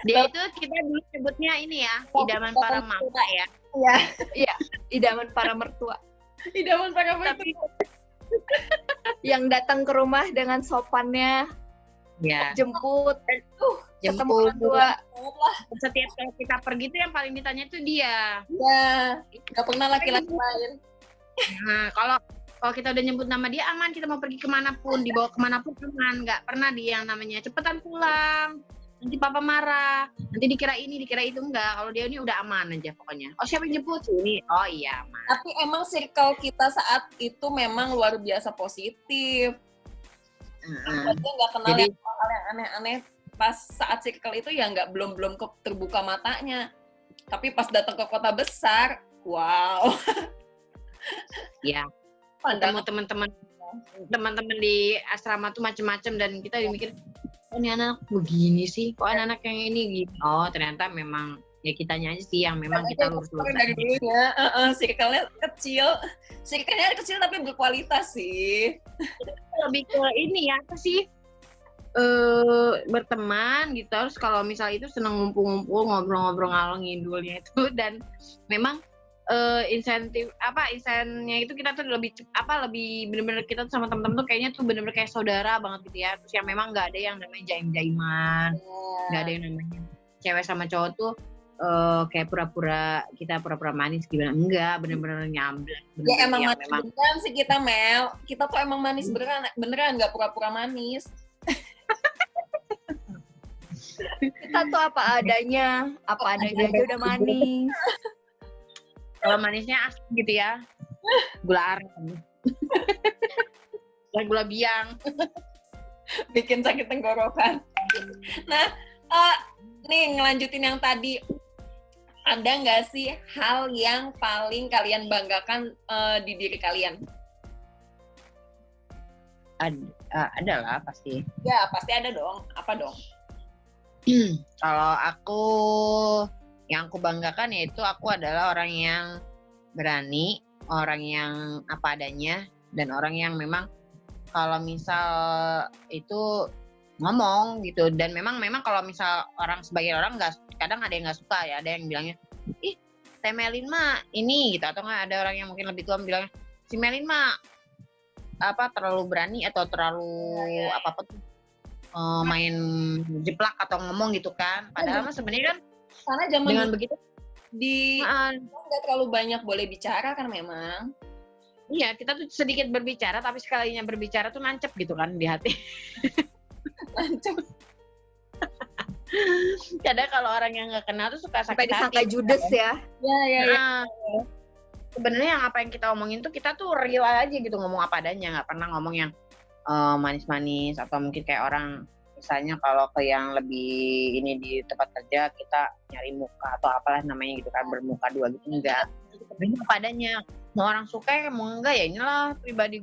A: Dia itu kita dulu sebutnya ini ya, idaman para mama ya.
B: Iya, idaman para mertua.
C: Idaman para mertua.
B: Yang datang ke rumah dengan sopannya, jemput, ketemu orang tua.
A: Setiap kali kita pergi tuh yang paling ditanya tuh dia.
C: Ya, nggak pernah laki-laki lain.
A: Nah, kalau Kalau kita udah nyebut nama dia aman, kita mau pergi kemanapun, dibawa kemanapun aman. Nggak pernah dia yang namanya cepetan pulang, nanti papa marah, nanti dikira ini, dikira itu. Enggak, kalau dia ini udah aman aja pokoknya. Oh siapa yang jemput? Ini, oh iya aman.
C: Tapi emang circle kita saat itu memang luar biasa positif. Dia nggak kenal
A: Jadi,
C: hal yang aneh-aneh. Pas saat circle itu ya nggak belum terbuka matanya. Tapi pas datang ke kota besar, wow.
A: ya, ketemu
C: Pandangan
A: teman-teman di asrama tuh macem-macem dan kita mikir, oh ini anak begini sih, kok anak-anak yang ini gini. Oh ternyata memang ya kitanya aja sih yang memang kita lurus-lurus
C: dari dulunya. Circle-nya kecil tapi berkualitas sih.
A: Lebih ke ini ya apa sih, berteman gitu. Terus kalau misal itu seneng ngumpul-ngumpul, ngobrol-ngobrol ngalor ngidulnya itu, dan memang insennya itu kita tuh lebih bener-bener kita tuh sama temen-temen tuh kayaknya tuh bener-bener kayak saudara banget gitu ya. Terus yang memang nggak ada yang namanya jaim-jaiman, nggak ada yang namanya cewek sama cowok tuh kayak pura-pura manis gimana, enggak, bener-bener nyamblang.
C: Ya emang manis beneran sih kita, Mel. Kita tuh emang manis beneran nggak pura-pura manis.
B: Kita tuh apa adanya aja udah manis.
A: Kalau manisnya asli gitu ya, gula aren, gula biang,
C: bikin sakit tenggorokan. Nah, nih ngelanjutin yang tadi, ada nggak sih hal yang paling kalian banggakan di diri kalian?
A: Ada lah pasti.
C: Ya pasti ada dong. Apa dong?
A: Kalau aku, yang aku banggakan yaitu aku adalah orang yang berani, orang yang apa adanya, dan orang yang memang kalau misal itu ngomong gitu. Dan memang kalau misal sebagian orang kadang ada yang nggak suka ya, ada yang bilangnya, ih Teh Melin mah ini gitu, atau nggak ada orang yang mungkin lebih tua bilangnya, si Melin mah terlalu berani atau terlalu apa tuh main jeplak atau ngomong gitu kan. Padahal mah sebenarnya kan
C: karena zaman
A: dengan begitu
C: nggak terlalu banyak boleh bicara kan memang.
A: Iya, kita tuh sedikit berbicara tapi sekalinya berbicara tuh nancep gitu kan di hati.
C: Nancep.
A: Kadang kalau orang yang nggak kenal tuh suka sakit hati.
B: Disangka judes ya.
C: Ya.
A: Sebenarnya yang apa yang kita omongin tuh kita tuh real aja gitu, ngomong apa adanya, nggak pernah ngomong yang manis-manis atau mungkin kayak orang misalnya kalau ke yang lebih ini di tempat kerja kita nyari muka atau apalah namanya gitu kan, bermuka dua gitu, enggak. Sebenarnya apa adanya, mau orang suka ya mau enggak ya inilah pribadi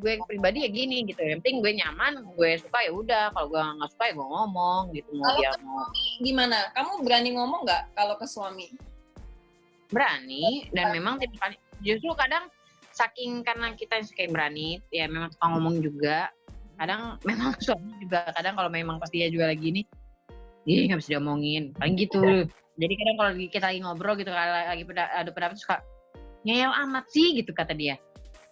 A: ya gini gitu. Yang penting gue nyaman, gue suka ya udah, kalau gue nggak suka ya gue ngomong gitu. Mau
C: kalau
A: dia
C: mau gimana? Kamu berani ngomong nggak kalau ke suami?
A: Berani, dan memang justru kadang saking karena kita yang suka berani ya memang suka ngomong juga. Kadang memang suami juga kadang kalau memang pasti dia juga lagi ini, dia nggak bisa diomongin, paling gitu. Jadi kadang kalau kita lagi ngobrol gitu, lagi ada pendapat suka ngeyel amat sih gitu kata dia,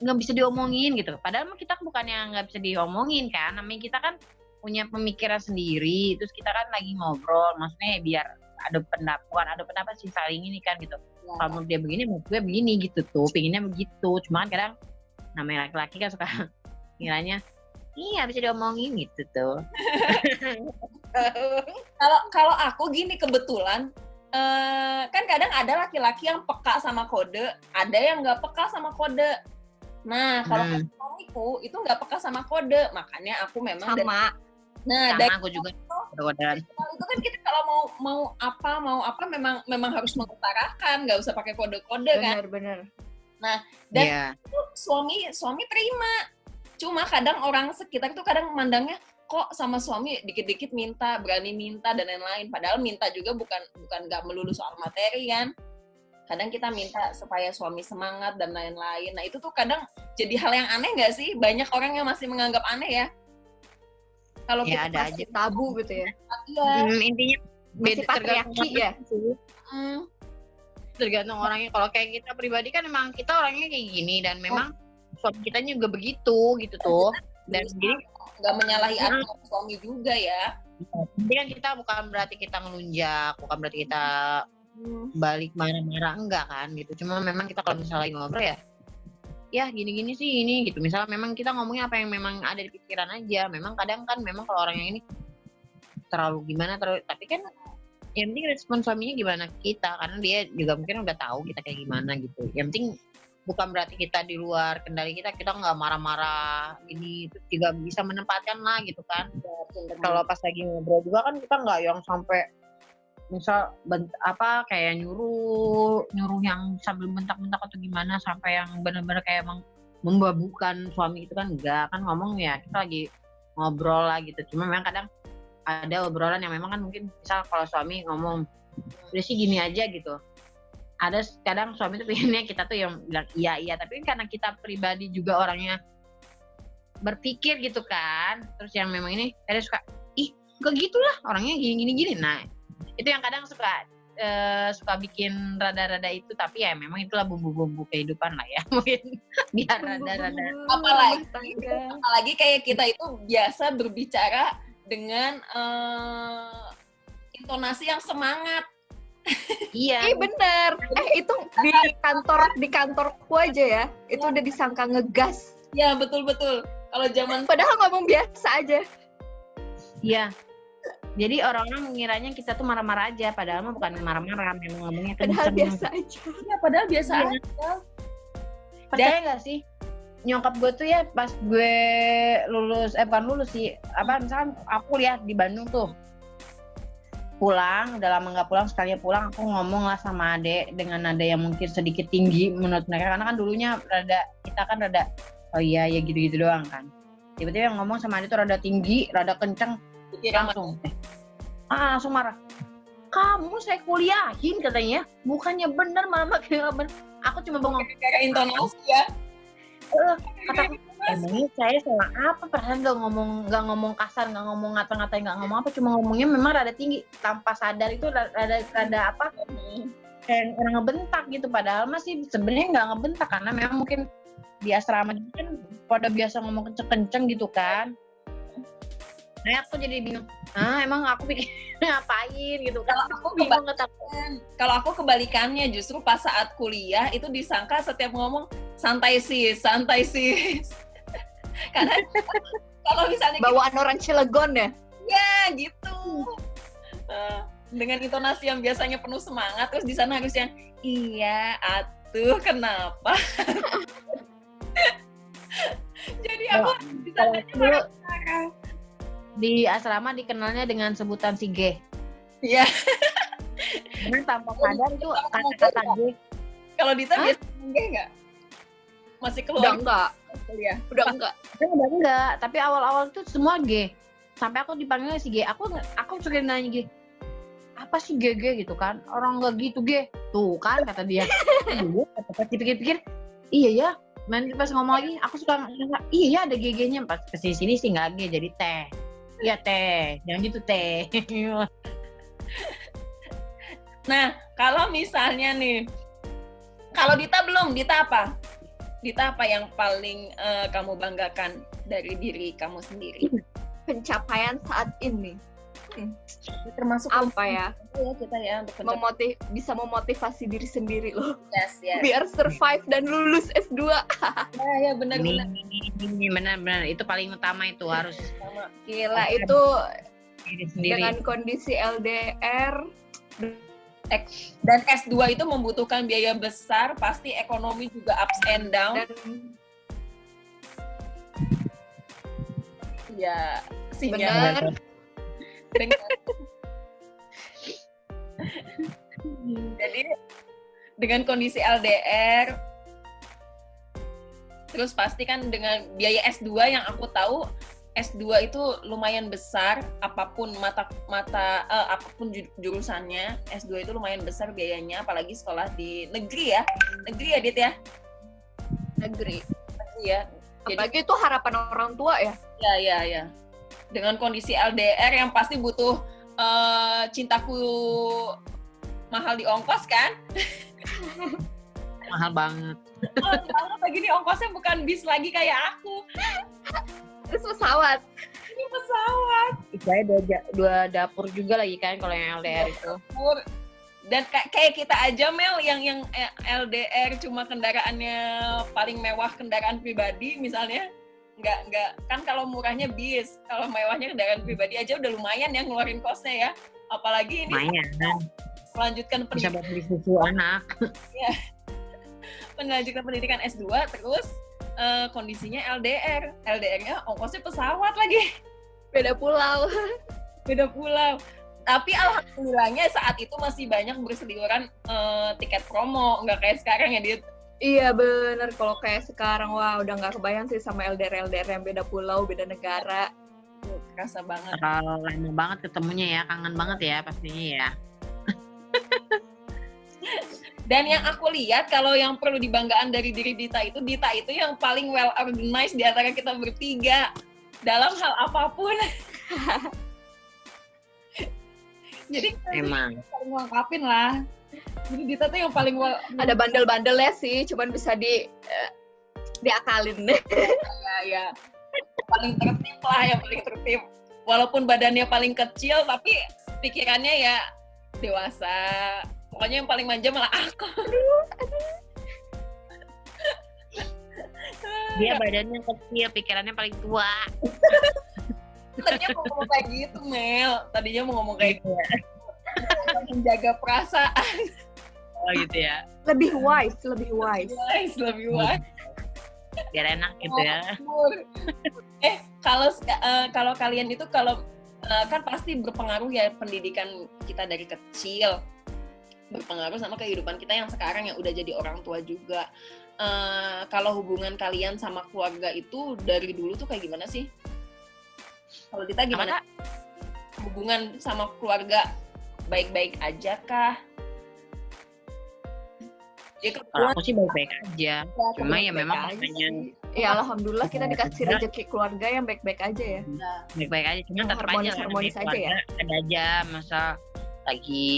A: nggak bisa diomongin gitu. Padahal kita bukannya nggak bisa diomongin kan, namanya kita kan punya pemikiran sendiri. Terus kita kan lagi ngobrol, maksudnya biar ada pendapat sih, saling ini kan gitu. Kalau menurut dia begini, menurut gue begini gitu tuh, pinginnya begitu. Cuma kadang namanya laki-laki kan suka ngiranya iya bisa diomongin gitu tuh.
C: Kalau aku gini kebetulan, kan kadang ada laki-laki yang peka sama kode, ada yang nggak peka sama kode. Nah kalau suamiku itu nggak peka sama kode, makanya aku memang
B: sama.
A: Sama aku juga kode-kodean.
C: Itu kan kita kalau mau apa memang harus mengutarakan, nggak usah pakai kode-kode kan.
B: Benar.
C: Nah dan itu suami terima. Cuma kadang orang sekitar tuh kadang memandangnya kok sama suami dikit-dikit berani minta dan lain-lain. Padahal minta juga bukan nggak melulu soal materi kan. Kadang kita minta supaya suami semangat dan lain-lain. Nah itu tuh kadang jadi hal yang aneh nggak sih? Banyak orang yang masih menganggap aneh ya. Kalau
B: ya, kita ada aja tabu gitu ya.
C: Iya.
A: Intinya
B: masih patriarki ya.
A: Tergantung orangnya. Kalau kayak kita pribadi kan memang kita orangnya kayak gini dan memang suami kita juga begitu gitu tuh. Dan jadi
C: nggak menyalahi aturan suami juga ya.
A: Jadi kan kita bukan berarti kita ngelunjak, bukan berarti kita balik marah-marah, enggak kan gitu. Cuma memang kita kalau misalnya lagi ngobrol ya gini-gini sih ini gitu. Misalnya memang kita ngomongnya apa yang memang ada di pikiran aja. Memang kadang kan memang kalau orang yang ini terlalu gimana tapi kan yang penting respon suaminya gimana kita, karena dia juga mungkin udah tahu kita kayak gimana gitu. Yang penting bukan berarti kita di luar kendali kita nggak marah-marah ini, terus juga bisa menempatkan lah gitu kan. Kalau pas lagi ngobrol juga kan kita nggak yang sampai misal kayak nyuruh yang sambil bentak-bentak atau gimana, sampai yang benar-benar kayak emang membabukan suami itu kan enggak. Kan ngomong ya kita lagi ngobrol lah gitu. Cuma memang kadang ada obrolan yang memang kan mungkin misal kalau suami ngomong udah sih gini aja gitu, ada kadang suami tuh pengennya kita tuh yang bilang iya, tapi karena kita pribadi juga orangnya berpikir gitu kan, terus yang memang ini ada suka gak gitulah orangnya gini. Nah itu yang kadang suka bikin rada-rada itu, tapi ya memang itulah bumbu-bumbu kehidupan lah ya, mungkin biar rada-rada.
C: Apalagi kayak kita itu biasa berbicara dengan intonasi yang semangat.
B: Iya. Bener. Itu di kantorku aja ya. Itu udah disangka ngegas.
C: Ya betul. Kalau zaman
B: padahal ngomong biasa aja.
A: Iya. Jadi orang-orang mengiranya kita tuh marah-marah aja, padahal mah bukan marah-marah, memang ngomongnya
B: padahal biasa aja.
C: Iya, padahal biasa aja.
A: Percaya nggak sih? Nyokap gue tuh ya pas gue bukan lulus sih, misalkan aku lihat di Bandung tuh pulang, udah lama nggak pulang, sekalinya pulang aku ngomong lah sama adek dengan nada yang mungkin sedikit tinggi menurut mereka, karena kan dulunya kita kan rada oh iya ya gitu-gitu doang kan. Tiba-tiba yang ngomong sama adek tuh rada tinggi, rada kenceng, langsung marah. Kamu saya kuliahin katanya, bukannya bener malah makin nggak bener. Aku cuma bengong.
C: Kayak intonasi ya.
A: Kataku, emangnya saya salah apa? Perasaan nggak ngomong kasar, nggak ngomong ngata-ngatain, nggak ngomong apa, cuma ngomongnya memang rada tinggi, tanpa sadar itu rada apa? Kayak orang ngebentak gitu. Padahal masih sebenarnya nggak ngebentak, karena memang mungkin di asrama kan pada biasa ngomong kenceng-kenceng gitu kan. Nah aku jadi bingung. Emang aku pikir ngapain gitu kan?
C: Kalau aku kebalikannya, justru pas saat kuliah itu disangka setiap ngomong santai sis. Karena kalau misalnya
B: bawaan orang Cilegon ya?
C: Ya gitu. Dengan intonasi yang biasanya penuh semangat, terus di sana harusnya iya atuh kenapa? Jadi aku bisa marah-marah.
A: Di asrama dikenalnya dengan sebutan si G.
C: Iya.
A: Karena tanpa sadar itu kata-kata G.
C: Kalau Dita biasa G nggak? Masih keluar? Udah enggak. Tapi awal-awal itu semua G. Sampai aku dipanggilnya si G. Aku suka nanya G. Apa sih G gitu kan? Orang nggak gitu G. Tuh kan kata dia. Pas dipikir-pikir, iya ya. Nanti pas ngomong lagi, aku suka iya ya ada GG-nya. Pas kesini sih nggak G, jadi teh. Iya teh, jangan gitu teh. Nah, kalau misalnya nih, kalau Dita belum, Dita apa? Dita apa yang paling kamu banggakan dari diri kamu sendiri?
B: Pencapaian saat ini.
C: Termasuk
B: apa ya?
C: Kita ya untuk
B: bisa memotivasi diri sendiri loh.
C: Yes.
B: Biar survive dan lulus S2.
C: Ya benar.
A: Ini benar. Itu paling utama itu harus.
B: Gila itu dengan kondisi LDR
C: dan S2 itu membutuhkan biaya besar, pasti ekonomi juga ups and down. Ya,
B: benar.
C: Jadi dengan kondisi LDR, terus pasti kan dengan biaya S2 yang aku tahu S2 itu lumayan besar, apapun apapun jurusannya, S2 itu lumayan besar biayanya, apalagi sekolah di negeri ya Dit ya?
B: Negeri
C: ya.
B: Apalagi itu harapan orang tua ya?
C: Ya. Dengan kondisi LDR yang pasti butuh cintaku mahal di ongkos kan?
A: Mahal banget.
C: Lagi nih ongkosnya bukan bis lagi kayak aku.
B: Terus pesawat.
C: Ini pesawat.
A: Saya dua dapur juga lagi kan kalau yang LDR itu.
C: Dan kayak kita aja Mel yang LDR cuma kendaraannya paling mewah kendaraan pribadi misalnya, nggak kan kalau murahnya bis, kalau mewahnya kendaraan pribadi aja udah lumayan ya ngeluarin kosnya ya, apalagi ini
A: lumayan
C: melanjutkan
A: bisa
C: pendidikan.
A: buat beli susu anak.
C: Melanjutkan pendidikan S2 terus kondisinya LDR-nya ongkosnya pesawat lagi.
B: Beda pulau.
C: Tapi alhamdulillahnya saat itu masih banyak berseliweran tiket promo, nggak kayak sekarang ya Dit.
B: Iya bener, kalau kayak sekarang wah udah nggak kebayang sih sama LDR yang beda pulau, beda negara.
C: Kerasa banget.
A: Lama banget ketemunya ya, kangen banget ya pastinya ya.
C: Dan yang aku lihat kalau yang perlu dibanggaan dari diri Dita itu yang paling well organized di antara kita bertiga dalam hal apapun. Jadi
A: Emang
C: paling lengkapin lah. Jadi Dita tuh yang paling well.
B: Ada bandel-bandelnya sih, cuman bisa diakalin.
C: Ya. Paling tertib lah, yang paling tertib. Walaupun badannya paling kecil, tapi pikirannya ya dewasa. Pokoknya yang paling manja malah aku.
A: dia badannya kecil, pikirannya paling tua.
C: Tadinya mau ngomong kayak gitu, Mel. Tadinya mau ngomong kayak gitu. Menjaga perasaan.
A: Oh gitu ya.
B: Lebih wise.
C: Lebih wise.
A: Biar enak gitu ya.
C: Kalau kalian itu kan pasti berpengaruh ya pendidikan kita dari kecil. Berpengaruh sama kehidupan kita yang sekarang yang udah jadi orang tua juga. Kalau hubungan kalian sama keluarga itu dari dulu tuh kayak gimana sih? Kalau Dita gimana? Hubungan sama keluarga baik-baik aja kah? Ya,
A: Kalau aku sih baik-baik aja. Cuma ya memang makanya
B: ya alhamdulillah kita dikasih rezeki keluarga yang baik-baik aja ya.
A: Baik-baik aja. Cuma tetap aja
B: harmonis aja ya.
A: Ada aja masa lagi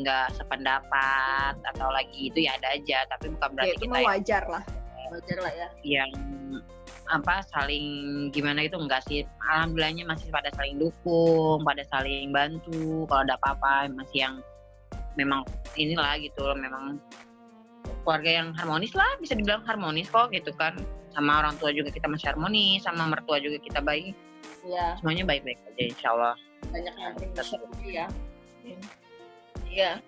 A: nggak sependapat atau lagi itu ya ada aja. Tapi bukan berarti
B: ya, itu
A: kita
B: wajar lah
C: ya.
A: Yang saling gimana itu enggak sih. Alhamdulillahnya masih pada saling dukung, pada saling bantu. Kalau ada apa-apa masih yang memang inilah gitu loh, memang keluarga yang harmonis lah, bisa dibilang harmonis kok gitu kan. Sama orang tua juga kita masih harmonis, sama mertua juga kita baik.
C: Iya.
A: Semuanya baik-baik aja insyaallah.
C: Banyak yang bersyukur ya. Iya.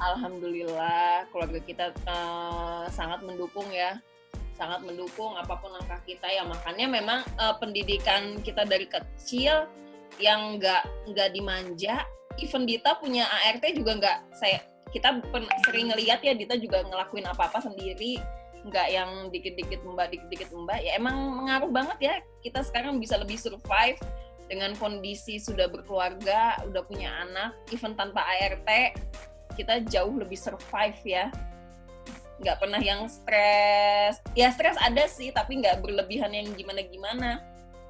C: Alhamdulillah keluarga kita sangat mendukung ya. Sangat mendukung apapun langkah kita ya. Makanya memang pendidikan kita dari kecil yang nggak dimanja. Even Dita punya ART juga kita sering ngelihat ya Dita juga ngelakuin apa-apa sendiri, nggak yang dikit-dikit mbak. Ya emang mengaruh banget ya, kita sekarang bisa lebih survive dengan kondisi sudah berkeluarga, udah punya anak, even tanpa ART, kita jauh lebih survive ya. Nggak pernah yang stres, ya stres ada sih, tapi nggak berlebihan yang gimana-gimana.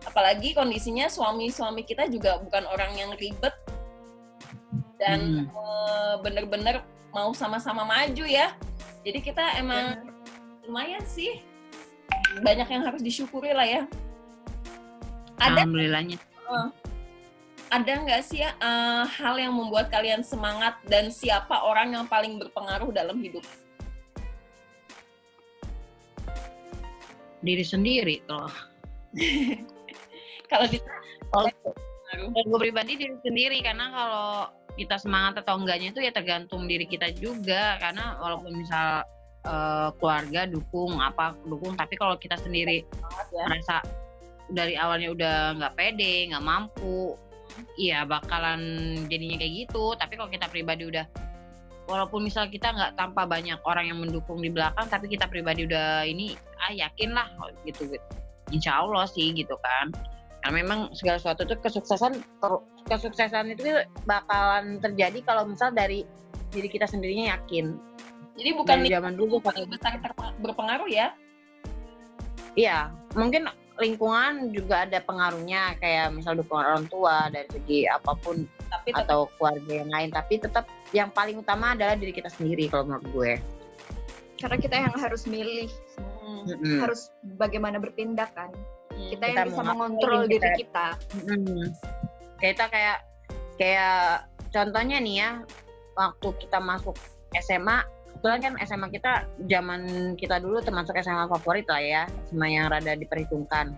C: Apalagi kondisinya suami-suami kita juga bukan orang yang ribet, dan bener-bener mau sama-sama maju ya. Jadi kita emang lumayan sih, banyak yang harus disyukuri lah ya.
A: Alhamdulillahnya.
C: Ada nggak sih hal yang membuat kalian semangat dan siapa orang yang paling berpengaruh dalam hidup?
A: Diri sendiri loh.
C: Kalau
A: gue pribadi diri sendiri, karena kalau kita semangat atau enggaknya itu ya tergantung diri kita juga, karena walaupun misal keluarga dukung tapi kalau kita sendiri merasa dari awalnya udah nggak pede, nggak mampu, iya bakalan jadinya kayak gitu. Tapi kalau kita pribadi udah, walaupun misal kita nggak tanpa banyak orang yang mendukung di belakang, tapi kita pribadi udah ini yakin lah gitu, insya Allah sih gitu kan. Karena memang segala sesuatu itu kesuksesan itu bakalan terjadi kalau misal dari diri kita sendirinya yakin.
C: Jadi bukan
A: dari zaman dulu
C: paling besar berpengaruh ya?
A: Iya, mungkin lingkungan juga ada pengaruhnya, kayak misal dukungan orang tua dari segi apapun atau keluarga yang lain, tapi tetap yang paling utama adalah diri kita sendiri kalau menurut gue.
B: Karena kita yang harus milih, harus bagaimana bertindak kan. Kita yang bisa mengontrol diri kita.
A: Kita kayak contohnya nih ya, waktu kita masuk SMA, kebetulan kan SMA kita zaman kita dulu termasuk SMA favorit lah ya, SMA yang rada diperhitungkan.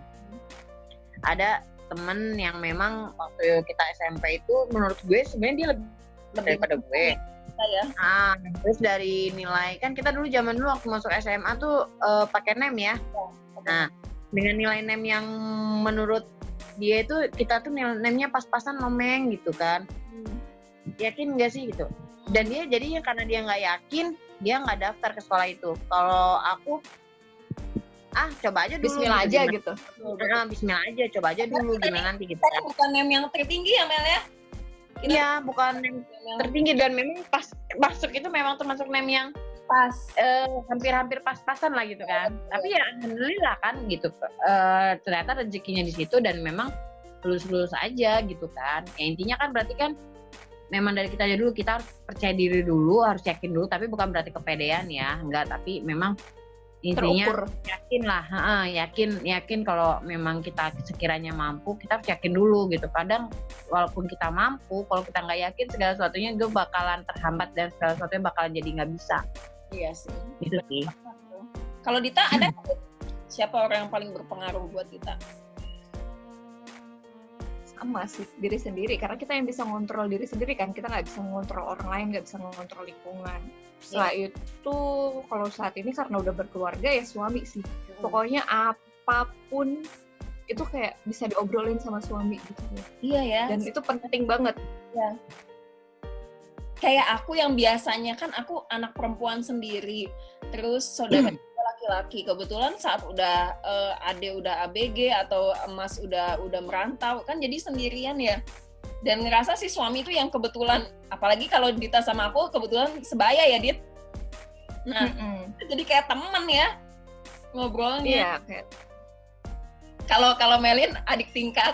A: Ada temen yang memang waktu kita SMP itu menurut gue sebenarnya dia lebih daripada gue.
C: Ya.
A: Terus dari nilai, kan kita dulu zaman dulu waktu masuk SMA tuh pakai NEM ya. Nah, dengan nilai NEM yang menurut dia itu kita tuh NEM-nya pas-pasan lomeng gitu kan. Yakin nggak sih gitu? Dan dia jadinya karena dia nggak yakin, dia nggak daftar ke sekolah itu. Kalau aku coba aja dulu.
B: Bismillah aja gitu.
A: Bismillah aja, coba aja dulu gimana nanti gitu kan.
C: Bukan NEM yang tertinggi ya Mel ya?
A: Iya, bukan NEM tertinggi dan memang pas masuk itu memang termasuk NEM yang
C: pas,
A: hampir-hampir pas-pasan lah gitu kan. Tapi ya alhamdulillah kan gitu. Ternyata rezekinya di situ dan memang lulus-lulus aja gitu kan. Ya intinya kan berarti kan memang dari kita aja dulu, kita harus percaya diri dulu, harus yakin dulu, tapi bukan berarti kepedean ya, enggak, tapi memang intinya
B: Terukur.
A: yakin lah, yakin kalau memang kita sekiranya mampu, kita harus yakin dulu gitu. Kadang walaupun kita mampu, kalau kita nggak yakin segala sesuatunya itu bakalan terhambat dan segala sesuatunya bakalan jadi nggak bisa.
C: Iya sih.
A: Gitu sih.
C: Kalau Dita ada siapa orang yang paling berpengaruh buat Dita?
B: Sama sih, diri sendiri. Karena kita yang bisa ngontrol diri sendiri kan. Kita nggak bisa ngontrol orang lain, nggak bisa ngontrol lingkungan. Setelah itu, kalau saat ini karena udah berkeluarga ya suami sih. Pokoknya apapun itu kayak bisa diobrolin sama suami gitu.
C: Iya ya.
B: Dan itu penting banget.
C: Ya. Kayak aku yang biasanya kan aku anak perempuan sendiri, terus saudara laki-laki. Kebetulan saat udah ade udah ABG atau emas udah merantau kan jadi sendirian ya. Dan ngerasa sih suami itu yang kebetulan, apalagi kalau Dita sama aku kebetulan sebaya ya Dit. Nah, jadi kayak temen ya ngobrolnya.
B: Iya, kayak
C: Kalau Melin adik tingkat.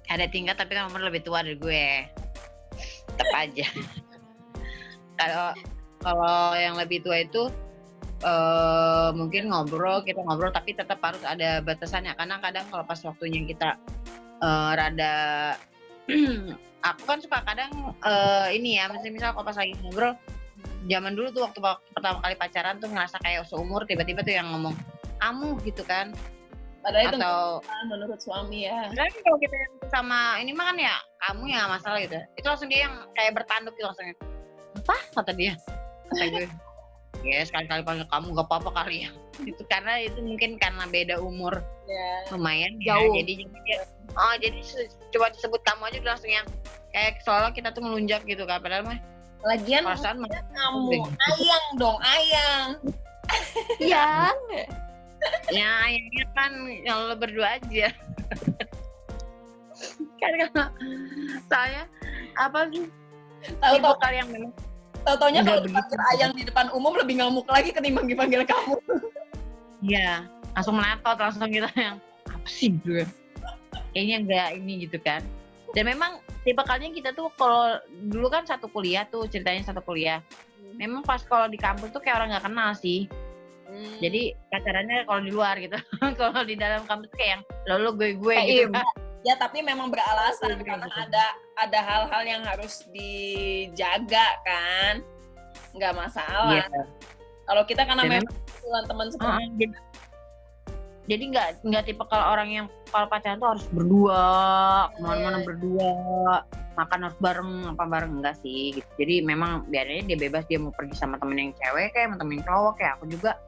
A: Ada tingkat tapi kan umur lebih tua dari gue. Tetap aja. Kalau yang lebih tua itu mungkin kita ngobrol tapi tetap harus ada batasannya, karena kadang kalau pas waktunya kita rada aku kan suka kadang ini ya, misal kalau pas lagi ngobrol zaman dulu tuh waktu pertama kali pacaran tuh ngerasa kayak seumur, tiba-tiba tuh yang ngomong kamu gitu kan,
C: Padahal itu
A: atau
C: menurut suami ya.
A: kan kalau kita yang sama ini mah kan ya kamu ya masalah gitu, itu langsung dia yang kayak bertanduk gitu langsung, apa kata dia, kata gue ya sekali-kali panggil kamu gak apa-apa kali ya itu, karena itu mungkin karena beda umur lumayan
B: jauh
A: ya, jadi coba disebut kamu aja udah langsung yang kayak seolah kita tuh melunjak gitu kan, padahal mah
C: Lagian
A: perasaan mah
C: kamu ayang dong, ayang.
B: iya.
A: ya ayahnya kan yang lo berdua aja kan kalau saya apa sih
C: Tahu-tahu
A: kali yang memang
C: Tau-taunya
A: Nggak
C: kalau dipanggil ayang di depan umum lebih ngamuk lagi ketimbang dipanggil kamu.
A: iya langsung meletot langsung kita yang apa sih gue kayaknya enggak ini gitu kan. Dan memang tipe kalinya kita tuh kalau dulu kan satu kuliah tuh, ceritanya satu kuliah. Memang pas kalau di kampus tuh kayak orang nggak kenal sih. Jadi pacarannya kalau di luar gitu. Kalau di dalam kampus tuh kayak yang lo gue gitu.
C: Ya tapi memang beralasan karena ada hal-hal yang harus dijaga kan. Nggak masalah.
A: Iya.
C: Kalau kita karena
A: Dan
C: memang kebetulan teman seperti
A: jadi nggak tipe kalau orang yang kalau pacaran tuh harus berdua, kemana-mana berdua, makan harus bareng, apa bareng, enggak sih gitu. Jadi memang biarnya dia bebas, dia mau pergi sama temen yang cewek kayak sama temen cowok, kayak aku juga,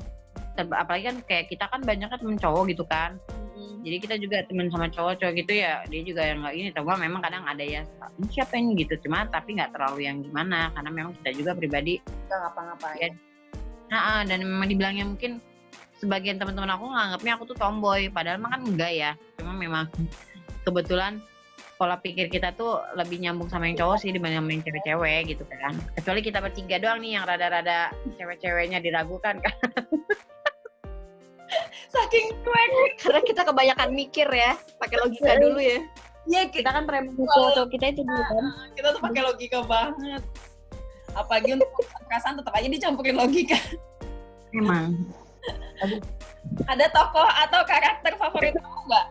A: apalagi kan kayak kita kan banyak kan temen cowok gitu kan. Jadi kita juga temen sama cowok gitu ya, dia juga yang nggak ini, tapi memang kadang ada ya ini siapa ini gitu, cuma tapi nggak terlalu yang gimana, karena memang kita juga pribadi
C: nggak ngapa-ngapain.
A: Ya, dan memang dibilangnya mungkin sebagian teman-teman aku nganggapnya aku tuh tomboy, padahal mah kan enggak ya. Cuma memang kebetulan pola pikir kita tuh lebih nyambung sama yang cowok sih dibanding sama yang cewek-cewek gitu kan. Kecuali kita bertiga doang nih yang rada-rada cewek-ceweknya diragukan kan.
C: Saking cuek.
B: Karena kita kebanyakan mikir ya, pakai logika dulu ya.
C: Iya,
A: Kita kan premis cowok kita itu dulu kan.
C: Kita tuh pakai logika banget. Apalagi untuk perasaan tetap aja dicampurin logika.
A: Memang.
C: Ada tokoh atau karakter favorit kamu nggak?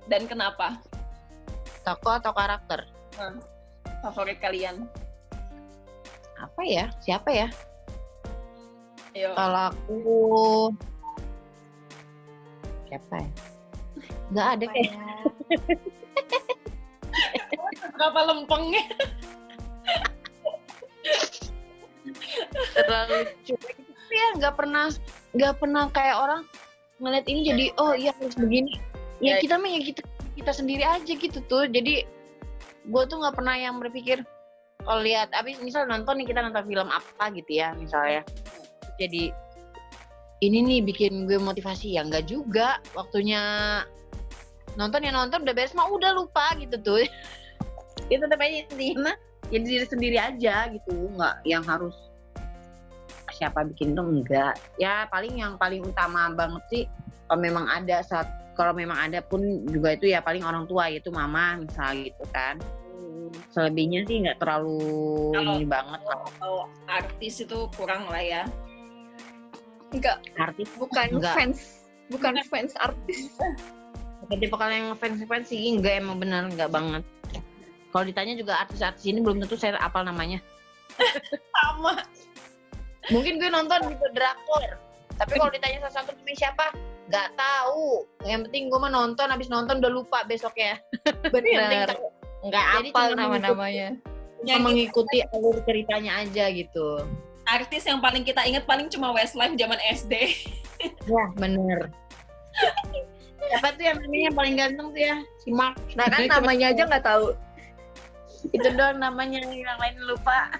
C: Dan kenapa?
A: Tokoh atau karakter?
C: favorit kalian?
A: Apa ya? Siapa ya?
C: Ayo.
A: Kalau aku siapa ya? Nggak ada
B: Apa
A: kayak.
B: ya?
C: Berapa lempengnya?
A: Terlalu cuek gitu ya, nggak pernah kayak orang ngeliat ini jadi oh iya harus begini ya,
C: Ya.
A: kita mah ya kita sendiri aja gitu tuh. Jadi gue tuh nggak pernah yang berpikir kalau lihat abis misal nonton nih, kita nonton film apa gitu ya misalnya, jadi ini nih bikin gue motivasi ya, nggak juga. Waktunya nonton ya nonton, udah beres mah udah lupa gitu tuh. Itu tetap aja intinya jadi diri sendiri aja gitu, nggak yang harus siapa bikin tuh, enggak. Ya paling yang paling utama banget sih kalau memang ada pun juga itu ya paling orang tua, yaitu mama misalnya gitu kan. Selebihnya sih nggak terlalu ini banget lah.
C: Kalau artis itu kurang lah ya.
B: Enggak,
A: Artis
B: bukan
A: enggak.
B: fans artis.
A: Tipe kalau yang fans sih enggak, emang benar enggak banget. Kalau ditanya juga artis-artis ini belum tentu saya apal namanya.
C: Sama.
A: Mungkin gue nonton gitu drakor, tapi kalau ditanya salah satu namanya siapa, nggak tahu. Yang penting gue mah nonton, habis nonton udah lupa besoknya.
B: Bener. Nggak
A: Jadi
B: apal
A: cuma
B: nama-namanya.
A: Cuma mengikuti alur ceritanya aja gitu.
C: Artis yang paling kita ingat paling cuma Westlife zaman SD.
A: Ya bener. Siapa tuh yang namanya paling ganteng tuh ya? Si Mark.
B: Nah kan namanya aja nggak tahu.
A: Itu doang namanya, yang lain lupa.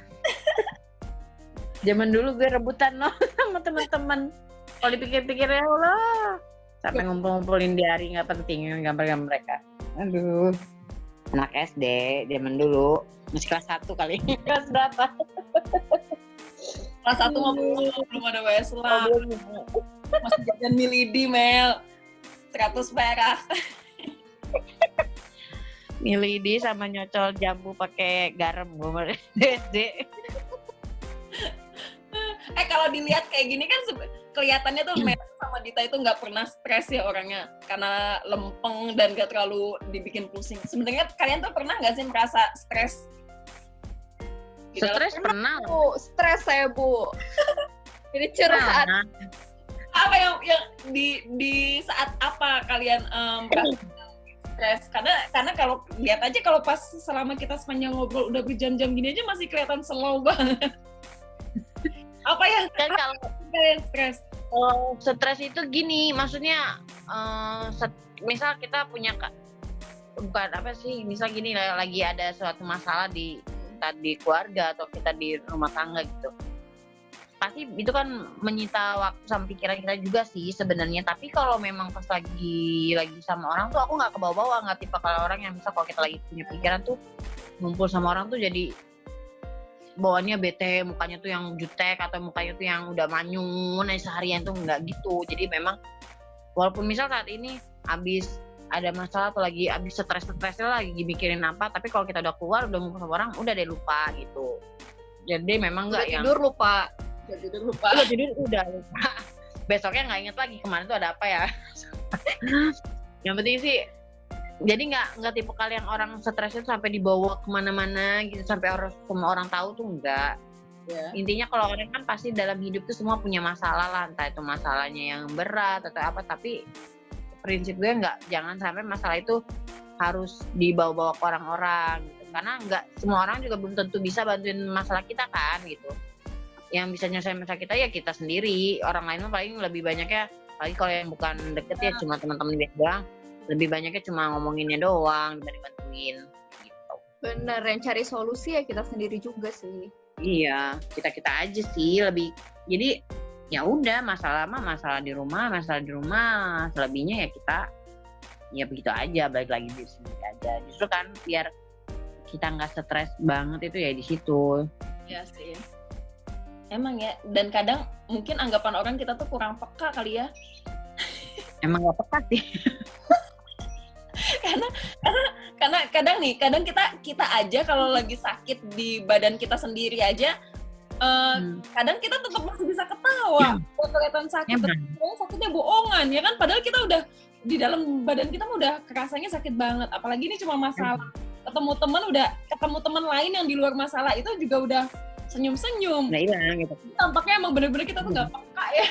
A: Zaman dulu gue rebutan loh sama teman-teman. Kalau dipikir-pikir ya Allah, sampai ngumpul-ngumpulin di hari nggak penting gambar-gambar mereka. Aduh, anak SD zaman dulu masih kelas 1 kali. Kelas berapa?
C: Kelas 1 belum ada Westlife. Masih jajan Milady, Mel. 100 perak.
A: Milady sama nyocol jambu pakai garam gue SD.
C: Kalau dilihat kayak gini kan kelihatannya tuh Mel sama Dita itu nggak pernah stres ya orangnya, karena lempeng dan gak terlalu dibikin pusing. Sebenarnya kalian tuh pernah nggak sih merasa stres?
A: Stres pernah.
B: Bu, stres saya, Bu. Jadi curhat.
A: Nah,
C: Apa yang di saat apa kalian merasa stres? Karena kalau lihat aja kalau pas selama kita sepanjang ngobrol udah berjam-jam gini aja masih kelihatan slow banget. Apa yang
A: kan kalau
C: kalian stres?
A: stres itu gini, maksudnya misal kita punya bukan apa sih, misal gini lagi ada suatu masalah di keluarga atau kita di rumah tangga gitu, pasti itu kan menyita waktu sama pikiran kita juga sih sebenarnya. Tapi kalau memang pas lagi sama orang tuh aku nggak kebawa-bawa, nggak tipe kalau orang yang bisa kalau kita lagi punya pikiran tuh ngumpul sama orang tuh jadi bawaannya bete, mukanya tuh yang jutek atau mukanya tuh yang udah manyun seharian tuh nggak gitu. Jadi memang walaupun misal saat ini abis ada masalah atau lagi abis stres-stresnya lagi mikirin apa, tapi kalau kita udah keluar udah ngumpul sama orang udah deh lupa gitu. Jadi memang nggak yang
B: Tidur lupa.
A: Kalau tidur udah lupa. Besoknya nggak inget lagi kemarin tuh ada apa ya. Yang penting sih jadi nggak tipe kalian orang stresnya sampai dibawa kemana-mana gitu sampai semua orang tahu tuh enggak.
C: Ya.
A: Intinya kalau orang kan pasti dalam hidup tuh semua punya masalah lah, entah itu masalahnya yang berat atau apa, tapi prinsip gue jangan sampai masalah itu harus dibawa-bawa ke orang-orang gitu. Karena nggak semua orang juga belum tentu bisa bantuin masalah kita kan gitu. Yang bisa nyelesain masalah kita ya kita sendiri. Orang lain mah paling lebih banyaknya, apalagi kalau yang bukan deket ya cuma teman-teman dia doang, lebih banyaknya cuma ngomonginnya doang dibanding bantuin gitu.
B: Bener, yang cari solusi ya kita sendiri juga sih.
A: Iya, kita aja sih lebih. Jadi ya udah, masalah di rumah, selebihnya ya kita ya begitu aja, balik lagi di sini aja. Justru kan biar kita nggak stres banget itu ya di situ.
C: Ya sih. Emang ya, dan kadang mungkin anggapan orang kita tuh kurang peka kali ya.
A: Emang nggak peka sih.
C: karena kadang kita aja kalau lagi sakit di badan kita sendiri aja, kadang kita tetap masih bisa ketawa. Kalau kelihatan sakit, sakitnya bohongan ya kan, padahal kita udah di dalam badan kita udah kerasanya sakit banget. Apalagi ini cuma masalah ketemu teman lain yang di luar masalah itu juga udah senyum-senyum.
A: Nah hilang gitu.
C: Tampaknya emang bener-bener kita tuh nggak peka ya.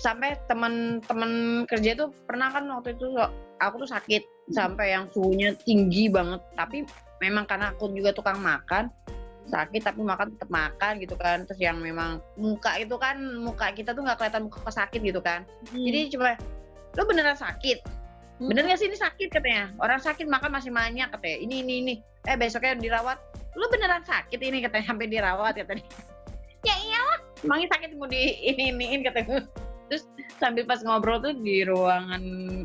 A: Sampai teman-teman kerja tuh pernah kan waktu itu aku tuh sakit sampai yang suhunya tinggi banget, tapi memang karena aku juga tukang makan, sakit tapi makan tetap makan gitu kan. Terus yang memang muka itu kan, muka kita tuh nggak kelihatan muka sakit gitu kan. Jadi cuma, lo beneran sakit? Bener nggak sih ini sakit katanya? Orang sakit makan masih banyak katanya. Ini. Besoknya dirawat, lo beneran sakit ini katanya, sampai dirawat katanya. Ya iyalah, emangnya sakit mau iniin katanya. Terus sambil pas ngobrol tuh di ruangan,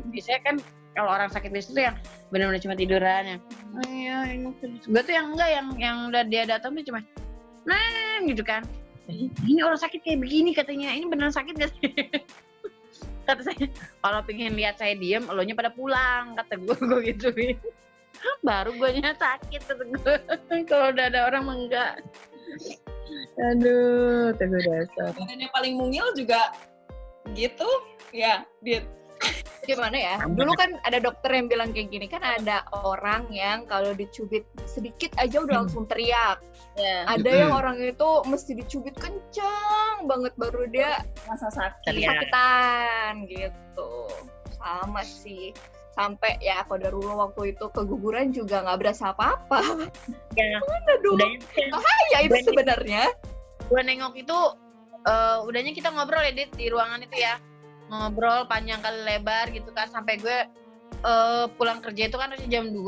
A: biasanya kan kalau orang sakit biasa tuh yang benar-benar cuma tiduran yang gue tuh yang enggak, yang udah dia datang tuh cuma gitu kan, ini orang sakit kayak begini katanya, ini beneran sakit gak sih? Kata saya, kalau pengen lihat saya diem, elonya pada pulang, kata gue gitu. Baru guanya sakit kata gue. Kalau udah ada orang mah enggak. Aduh, teguh dasar.
C: Dan yang paling mungil juga gitu ya, Dit.
B: Gimana ya? Dulu kan ada dokter yang bilang kayak gini, kan ada orang yang kalau dicubit sedikit aja udah langsung teriak. Ada yang orang itu mesti dicubit kencang banget baru dia
C: Masa sakit.
B: sakitan gitu. Sama sih. Sampai ya kodarullah waktu itu keguguran juga nggak berasa apa-apa.
A: Ya,
B: Mana dulu? Bahaya itu sebenarnya.
A: Gue nengok itu, udahnya kita ngobrol ya Dit, di ruangan itu ya. Ngobrol panjang kali lebar gitu kan, sampai gue pulang kerja itu kan harusnya jam 2.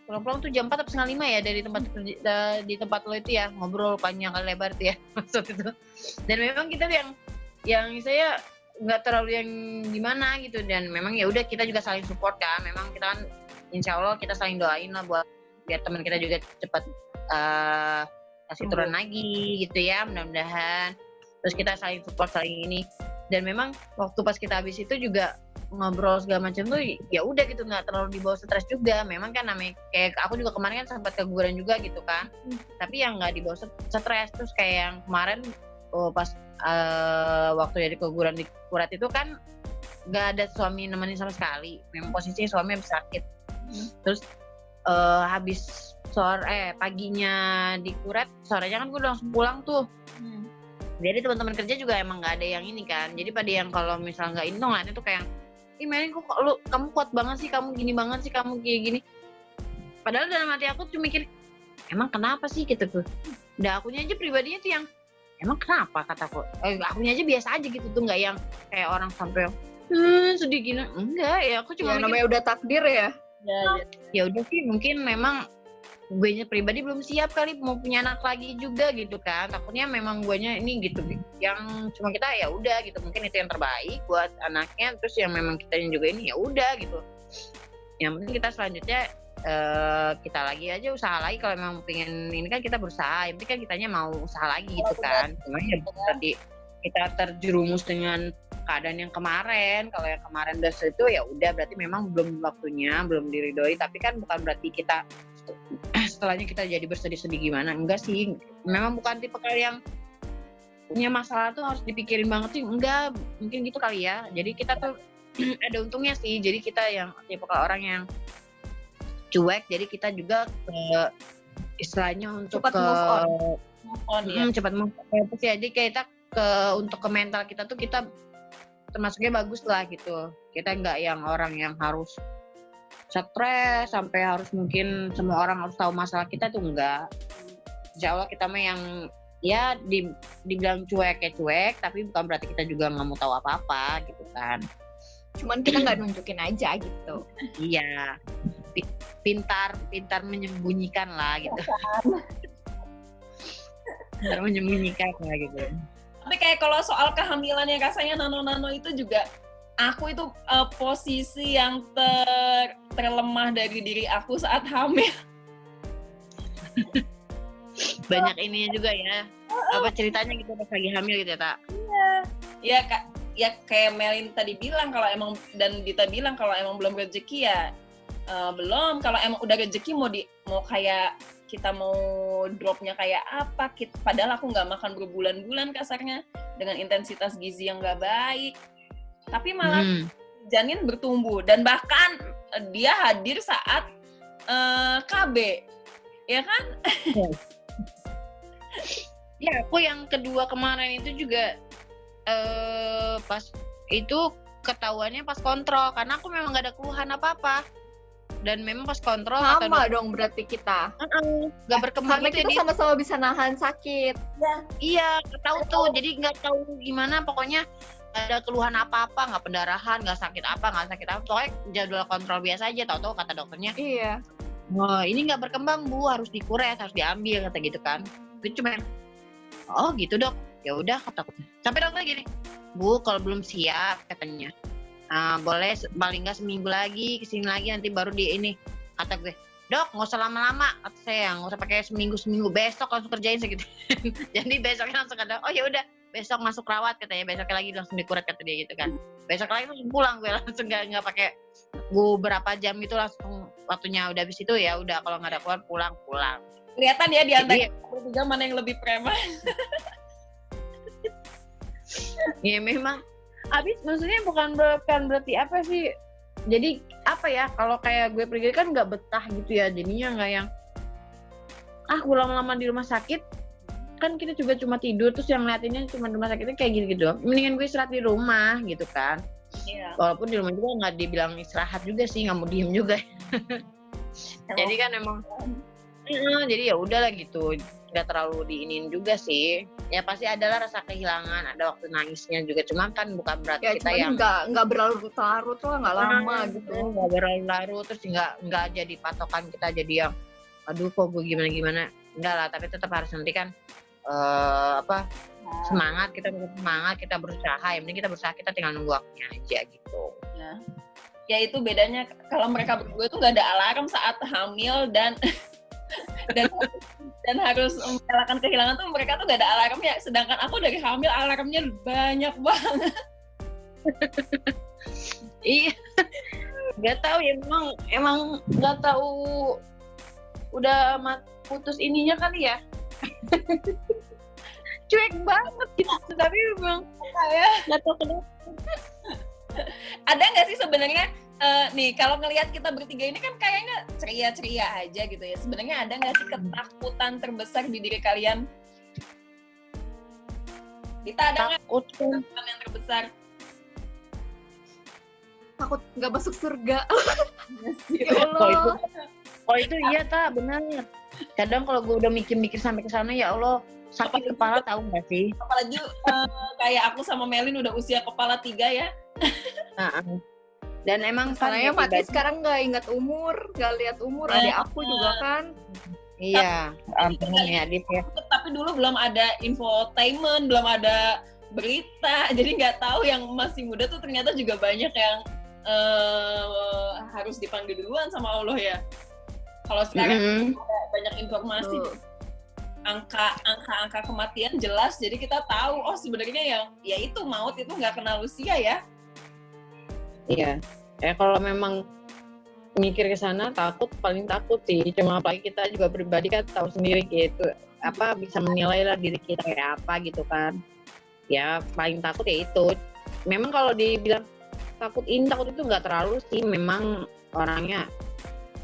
A: Pulang-pulang tuh jam 4 atau setengah 5 ya dari tempat kerja, di tempat lo itu ya, ngobrol panjang kali lebar tuh ya maksud itu. Dan memang kita tuh yang saya nggak terlalu yang gimana gitu, dan memang ya udah kita juga saling support kan. Memang kita kan insya Allah kita saling doain lah buat biar teman kita juga cepat kasih turun lagi gitu ya, mudah-mudahan. Terus kita saling support, saling ini. Dan memang waktu pas kita habis itu juga ngobrol segala macam tuh ya udah gitu, nggak terlalu dibawa stres juga. Memang kan namanya kayak aku juga kemarin kan sempat keguguran juga gitu kan, tapi yang nggak dibawa stres. Terus kayak yang kemarin pas waktu dari keguguran di Kuret itu kan nggak ada suami nemenin sama sekali. Memang posisinya suami habis sakit. Terus habis paginya di Kuret, sorenya kan gue langsung pulang tuh. Jadi teman-teman kerja juga emang nggak ada yang ini kan. Jadi pada yang kalau misalnya nggak ini tuh ngeliatnya tuh kayak, ih Melin kok kamu kuat banget sih, kamu gini banget sih, kamu kayak gini. Padahal dalam hati aku tuh mikir, emang kenapa sih gitu tuh. Udah akunya aja pribadinya tuh yang, emang kenapa kataku. Akunya aja biasa aja gitu tuh, nggak yang kayak orang sampai sedih gini. Enggak ya, aku cuma
B: Ya, namanya udah takdir ya.
A: Ya udah sih, mungkin memang gue pribadi belum siap kali mau punya anak lagi juga gitu kan. Takutnya memang guanya ini gitu, yang cuma kita ya udah gitu, mungkin itu yang terbaik buat anaknya. Terus yang memang kita juga ini ya udah gitu. Yang penting kita selanjutnya kita lagi aja usaha lagi. Kalau memang pengen ini kan kita berusaha, yang penting kan kitanya mau usaha lagi gitu kan. Cuma ya tadi kita terjerumus dengan keadaan yang kemarin. Kalau yang kemarin udah itu ya udah, berarti memang belum waktunya, belum diridhoi. Tapi kan bukan berarti kita setelahnya kita jadi bersedih-sedih gimana. Enggak sih, memang bukan tipe kali yang punya masalah tuh harus dipikirin banget sih. Enggak, mungkin gitu kali ya. Jadi kita tuh ada untungnya sih. Jadi kita yang tipe orang yang cuek, jadi kita juga istilahnya untuk
B: cepat move on
A: ya. Cepat move on. Jadi kita untuk ke mental kita tuh kita termasuknya bagus lah gitu. Kita nggak yang orang yang harus stres sampai harus mungkin semua orang harus tahu masalah kita tuh enggak. Insya Allah kita mah yang ya dibilang cuek ya cuek, tapi bukan berarti kita juga nggak mau tahu apa-apa gitu kan.
B: Cuman kita nggak nunjukin aja gitu.
A: Iya, pintar menyembunyikan lah gitu. Pintar menyembunyikan lah gitu.
C: Tapi kayak kalau soal kehamilan yang rasanya nano-nano itu juga, aku itu posisi yang terlemah dari diri aku saat hamil.
A: Banyak ininya juga ya. Apa ceritanya gitu pas lagi hamil gitu ya, Tak?
C: Iya. Ya kayak Melin tadi bilang, kalau emang, dan Dita bilang kalau emang belum rezeki ya belum. Kalau emang udah rezeki mau kayak kita mau dropnya kayak apa, padahal aku nggak makan berbulan-bulan kasarnya dengan intensitas gizi yang nggak baik, tapi malah janin bertumbuh, dan bahkan dia hadir saat KB, ya kan?
A: Ya, aku yang kedua kemarin itu juga pas itu ketahuannya pas kontrol karena aku memang gak ada keluhan apa-apa dan memang pas kontrol
B: Sama dong berarti kita.
A: gak berkembang
B: Karena
A: gitu
B: kita sama-sama bisa nahan sakit.
A: iya tahu tuh jadi nggak tahu gimana pokoknya gak ada keluhan apa-apa nggak pendarahan nggak sakit apa pokoknya jadwal kontrol biasa aja tahu kata dokternya
B: Iya.
A: wah ini nggak berkembang Bu harus dikures harus diambil kata gitu kan itu cuma oh gitu dok ya udah kata aku sampai dokter gini Bu kalau belum siap katanya boleh paling nggak seminggu lagi kesini lagi nanti baru di ini kata gue dok nggak usah lama-lama kata saya nggak usah pakai seminggu besok langsung kerjain segitu jadi besoknya langsung ada oh ya udah besok masuk rawat katanya besoknya lagi langsung dikuret kata dia gitu kan besok lagi langsung pulang gue langsung nggak pakai gue berapa jam itu langsung waktunya udah habis itu ya udah kalau nggak ada keluar pulang
C: Kelihatan ya di antara bertiga mana yang lebih preman.
A: ya memang habis maksudnya bukan berarti apa sih jadi apa ya kalau kayak gue pergi kan nggak betah gitu ya jadinya nggak yang gue lama-lama di rumah sakit kan kita juga cuma tidur terus yang ngeliatinnya cuma di rumah sakitnya kayak gitu mendingan gue istirahat di rumah gitu kan walaupun di rumah juga nggak dibilang istirahat juga sih nggak mau diem juga jadi kan emang jadi ya udahlah gitu nggak terlalu diinin juga sih ya pasti adalah rasa kehilangan ada waktu nangisnya juga cuma kan bukan berarti
B: Ya,
A: kita yang
B: nggak berlarut-larut lah, nggak lama gitu.
A: nggak berlarut terus nggak jadi patokan kita jadi yang aduh kok gue gimana enggak lah tapi tetap harus nanti kan semangat kita berusaha yang penting kita berusaha kita tinggal nunggu waktunya aja gitu
C: ya itu bedanya kalau mereka berdua tuh nggak ada alarm saat hamil dan harus merelakan kehilangan tuh mereka tuh gak ada alarmnya sedangkan aku dari hamil alarmnya banyak banget.
A: Iya nggak tahu ya emang nggak tahu udah putus ininya kali ya cuek banget gitu tapi memang nggak tahu kenapa
C: ada nggak sih sebenarnya nih kalau ngelihat kita bertiga ini kan kayaknya ceria-ceria aja gitu ya sebenarnya ada nggak sih ketakutan terbesar di diri kalian? Kita ada nggak ketakutan yang terbesar?
B: Takut nggak masuk surga.
C: Ya
B: Allah.
A: Oh itu iya benar kadang kalau gue udah mikir sampai ke sana ya Allah sakit kepala tahu nggak sih
C: apalagi kayak aku sama Melin udah usia kepala 3 ya.
A: Dan emang
B: karena mati sekarang nggak ingat umur, nggak lihat umur. Adik aku juga kan.
A: Iya, ampun ya Adit ya.
C: Tapi dulu belum ada infotainment, belum ada berita, jadi nggak tahu yang masih muda tuh ternyata juga banyak yang harus dipanggil duluan sama Allah ya. Kalau sekarang ada banyak informasi, angka kematian jelas, jadi kita tahu sebenarnya yang ya itu maut itu nggak kenal usia ya.
A: Iya, kalau memang mikir ke sana paling takut sih. Cuma apalagi kita juga pribadi kan tahu sendiri gitu, bisa menilai lah diri kita kayak apa gitu kan. Ya paling takut ya itu. Memang kalau dibilang takut itu nggak terlalu sih. Memang orangnya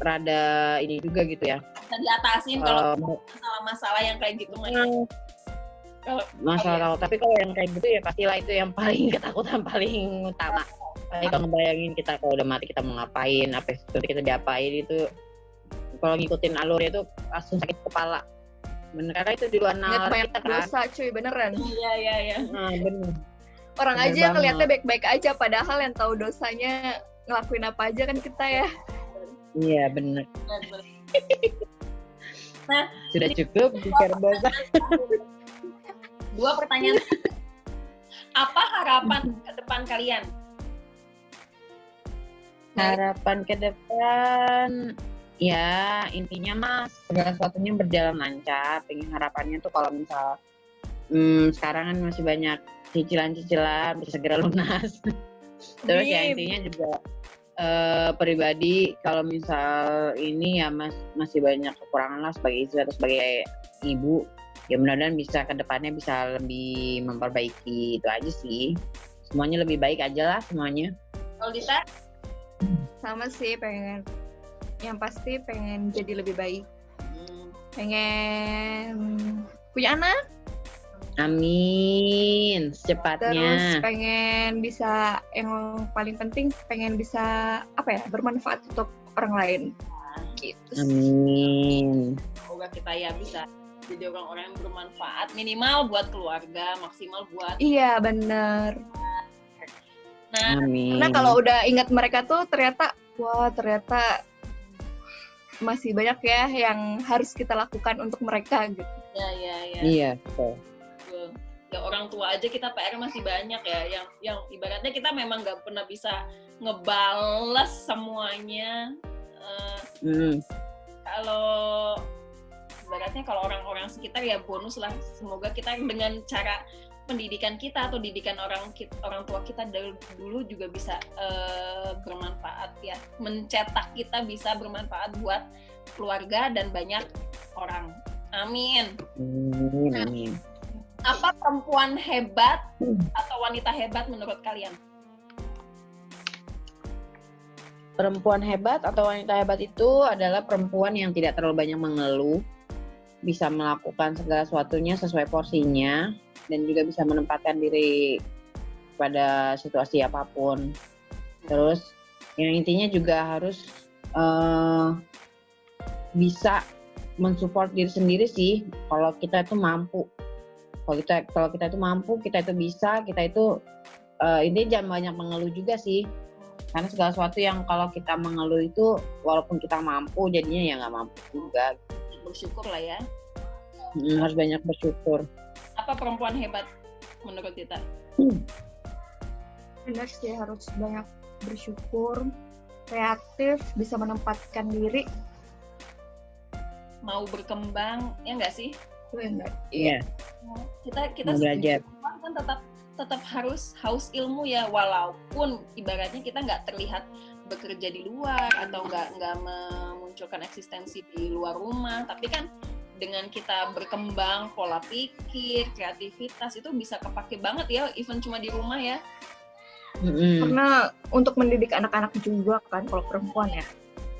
A: rada ini juga gitu ya.
C: Bisa diatasin kalau masalah-masalah yang kayak gitu
A: masalah tapi kalau yang kayak gitu ya pastilah itu yang paling ketakutan paling utama. Kalau ngebayangin kita kalau udah mati kita mau ngapain, apa itu kita diapain itu kalau ngikutin alurnya itu langsung sakit kepala. Bener karena itu di luar nalar
B: kita
A: kan.
B: Dosa cuy beneran.
C: Iya.
A: Bener.
B: Orang
A: bener
B: aja ngeliatnya baik-baik aja padahal yang tahu dosanya ngelakuin apa aja kan kita ya.
A: Iya bener.
C: Nah
A: sudah cukup bicara dosa.
C: 2 pertanyaan. Apa harapan ke depan kalian?
A: Harapan ke depan ya intinya mas segala sesuatunya berjalan lancar. Pengen harapannya tuh kalau misal sekarang kan masih banyak cicilan bisa segera lunas. Terus ya intinya juga pribadi kalau misal ini ya masih banyak kekurangan lah sebagai istri atau sebagai ibu ya mudah-mudahan bisa ke depannya bisa lebih memperbaiki itu aja sih. Semuanya lebih baik aja lah semuanya.
C: Kalau Dita?
B: Sama sih pengen Yang pasti pengen jadi lebih baik. Pengen punya anak.
A: Amin,
B: Terus
A: secepatnya.
B: pengen bisa, yang paling penting pengen bisa bermanfaat untuk orang lain. Gitu.
A: Amin.
C: Semoga kita ya bisa jadi orang-orang yang bermanfaat, minimal buat keluarga, maksimal buat.
B: Iya, bener.
C: Nah,
A: Amin.
B: Karena kalau udah ingat mereka tuh ternyata masih banyak ya yang harus kita lakukan untuk mereka gitu.
C: ya.
A: Iya, betul.
C: Betul. Ya orang tua aja kita PR masih banyak ya, yang ibaratnya kita memang nggak pernah bisa ngebales semuanya. Kalau ibaratnya kalau orang-orang sekitar ya bonus lah. Semoga kita dengan cara pendidikan kita atau didikan orang tua kita dulu juga bisa bermanfaat ya, mencetak kita bisa bermanfaat buat keluarga dan banyak orang. Amin.
A: Amin.
C: Apa perempuan hebat atau wanita hebat menurut kalian?
A: Perempuan hebat atau wanita hebat itu adalah perempuan yang tidak terlalu banyak mengeluh, bisa melakukan segala sesuatunya sesuai porsinya, dan juga bisa menempatkan diri pada situasi apapun. Terus yang intinya juga harus bisa mensupport diri sendiri sih. Kalau kita itu mampu, kalau kita itu mampu, kita itu bisa, kita itu ini jangan banyak mengeluh juga sih. Karena segala sesuatu yang kalau kita mengeluh itu, walaupun kita mampu, jadinya ya nggak mampu juga.
C: Bersyukur lah ya.
A: Harus banyak bersyukur.
C: Apa perempuan hebat menurut kita?
B: Benar sih, harus banyak bersyukur, kreatif, bisa menempatkan diri.
C: Mau berkembang, ya nggak sih?
A: Iya.
C: Kita
A: Mau belajar.
C: kan tetap harus haus ilmu ya, walaupun ibaratnya kita nggak terlihat bekerja di luar atau nggak memunculkan eksistensi di luar rumah, tapi kan dengan kita berkembang pola pikir, kreativitas itu bisa kepake banget ya, even cuma di rumah ya.
B: Karena untuk mendidik anak-anak juga kan, kalau perempuan ya.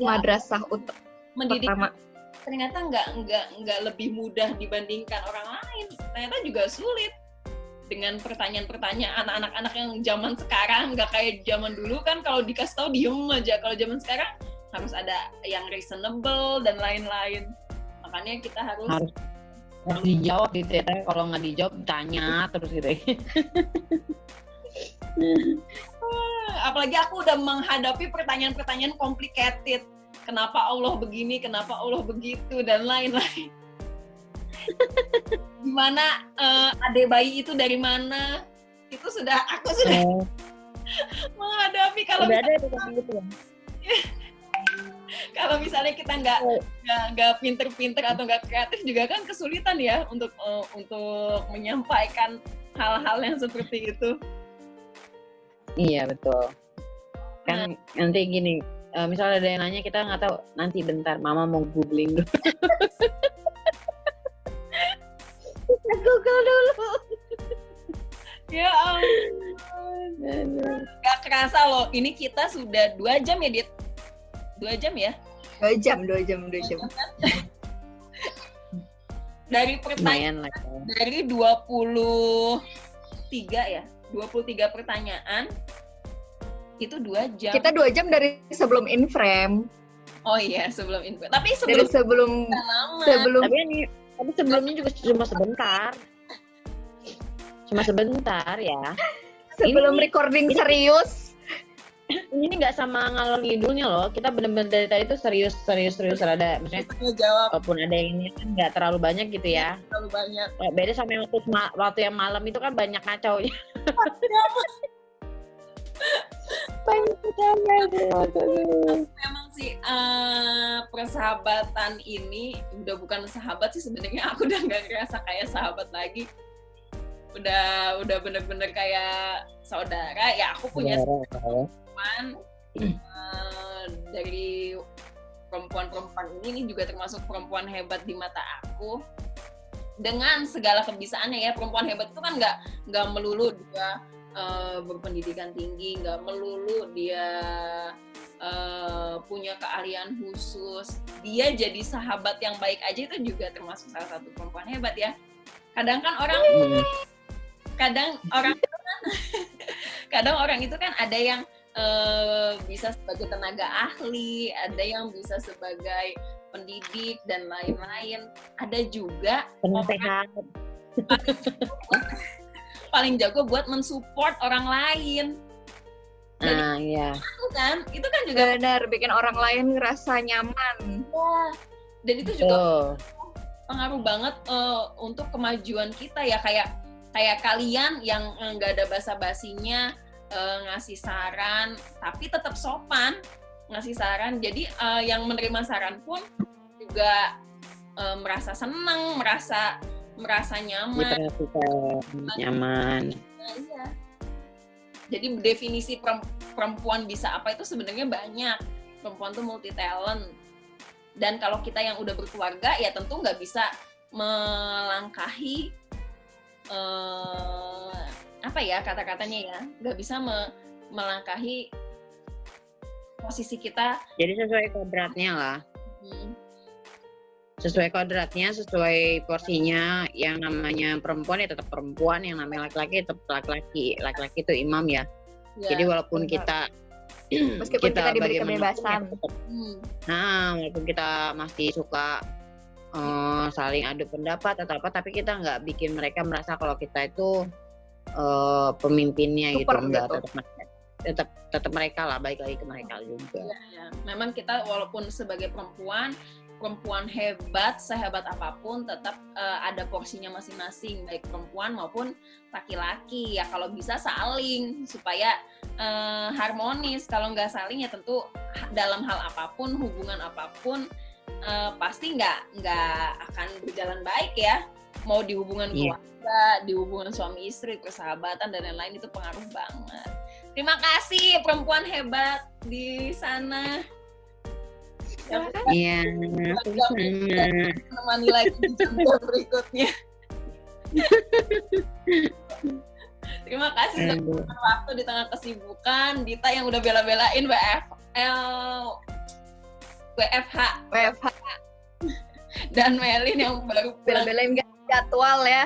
B: Madrasah untuk
C: mendidik
B: pertama.
C: Ternyata nggak lebih mudah dibandingkan orang lain. Ternyata juga sulit. Dengan pertanyaan-pertanyaan anak-anak yang zaman sekarang, nggak kayak zaman dulu kan, kalau dikasih tahu diem aja. Kalau zaman sekarang harus ada yang reasonable dan lain-lain. Makanya kita harus
A: dijawab gitu ya. Kalau nggak dijawab tanya terus gitu.
C: Apalagi aku udah menghadapi pertanyaan-pertanyaan complicated. Kenapa Allah begini, kenapa Allah begitu, dan lain-lain. Gimana adik bayi itu dari mana? Itu aku sudah menghadapi. Kalau kalau misalnya kita nggak pinter-pinter atau nggak kreatif juga kan kesulitan ya untuk menyampaikan hal-hal yang seperti itu.
A: Iya betul. Kan nanti gini, misalnya ada yang nanya kita nggak tahu, nanti bentar mama mau googling dulu. Kita Google dulu.
C: Ya ampun. Gak kerasa loh, ini kita sudah 2 jam ya, Dit? 2 jam ya?
B: 2 jam.
C: Dari pertanyaan, dari 23 pertanyaan, itu 2 jam.
B: Kita 2 jam dari sebelum in-frame.
C: Oh iya, sebelum info. Tapi
B: Dari
C: sebelum
A: tapi sebelumnya juga cuma sebentar. Cuma sebentar ya.
B: Sebelum recording serius.
A: Ini nggak sama ngalor ngidulnya loh. Kita bener-bener dari tadi tuh serius rada. Maksudnya
C: jawab.
A: Walaupun ada yang ini kan nggak terlalu banyak gitu ya.
C: Terlalu banyak.
A: Beda sama yang waktu yang malam itu kan banyak ngacaunya.
C: Memang sih persahabatan ini udah bukan sahabat sih sebenarnya. Aku udah nggak ngerasa kayak sahabat lagi. Udah bener-bener kayak saudara. Ya aku punya teman dari perempuan ini juga termasuk perempuan hebat di mata aku. Dengan segala kebisaannya ya, perempuan hebat itu kan nggak melulu dia berpendidikan tinggi, nggak melulu dia punya keahlian khusus, dia jadi sahabat yang baik aja itu juga termasuk salah satu perempuan hebat ya. Kadang kan kadang orang itu kan ada yang bisa sebagai tenaga ahli, ada yang bisa sebagai pendidik dan lain-lain. Ada juga
A: Penasehat.
C: paling jago buat mensupport orang lain. Dan
A: Iya.
C: itu kan juga
B: Benar, bikin orang lain ngerasa nyaman.
C: dan itu juga
A: Betul.
C: pengaruh banget untuk kemajuan kita ya, kayak kalian yang nggak ada basa-basinya ngasih saran tapi tetap sopan ngasih saran, jadi yang menerima saran pun juga merasa senang, merasa nyaman.
A: Diperhatikan, nyaman.
C: Nah, iya. Jadi definisi perempuan bisa apa itu sebenarnya banyak. Perempuan tuh multi talent. Dan kalau kita yang udah berkeluarga ya tentu nggak bisa melangkahi apa ya kata-katanya ya, nggak bisa melangkahi posisi kita.
A: Jadi sesuai kodratnya lah. Sesuai kodratnya, sesuai porsinya. Yang namanya perempuan ya tetap perempuan, yang namanya laki-laki tetap laki-laki. Laki-laki itu imam ya. Jadi walaupun kita
B: Meskipun kita diberi
A: bagaimana
B: kebebasan.
A: pun ya tetap, walaupun kita masih suka saling adu pendapat atau apa, tapi kita nggak bikin mereka merasa kalau kita itu pemimpinnya
B: Super
A: gitu. Enggak,
B: gitu.
A: tetap mereka lah, baik lagi ke mereka juga.
C: Ya. Memang kita walaupun sebagai perempuan hebat, sehebat apapun tetap ada porsinya masing-masing, baik perempuan maupun laki-laki ya. Kalau bisa saling supaya harmonis. Kalau nggak saling ya tentu dalam hal apapun, hubungan apapun pasti nggak akan berjalan baik ya. Mau di hubungan keluarga, di hubungan suami istri, persahabatan dan lain-lain itu pengaruh banget. Terima kasih perempuan hebat di sana.
A: Iya, sama.
C: Menemani lagi di jam berikutnya. Terima kasih sudah waktu di tengah kesibukan. Dita yang udah bela-belain WFH. Dan Melin yang baru pulang.
B: Bela-belain jadwal ya.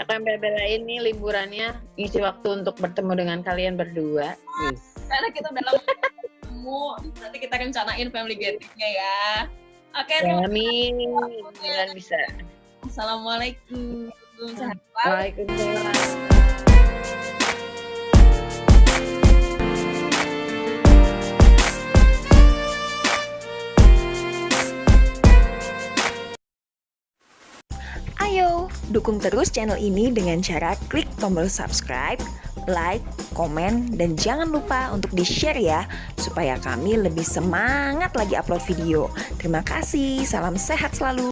A: Aku yang bela-belain nih liburannya ngisi waktu untuk bertemu dengan kalian berdua.
C: Karena kita udah lama ketemu, nanti kita rencanain family gathering-nya ya. Oke,
A: Amin. Mudah bisa.
C: Assalamualaikum. Sehat selalu.
A: Waalaikumsalam.
D: Ayo, dukung terus channel ini dengan cara klik tombol subscribe, like, komen, dan jangan lupa untuk di-share ya, supaya kami lebih semangat lagi upload video. Terima kasih, salam sehat selalu.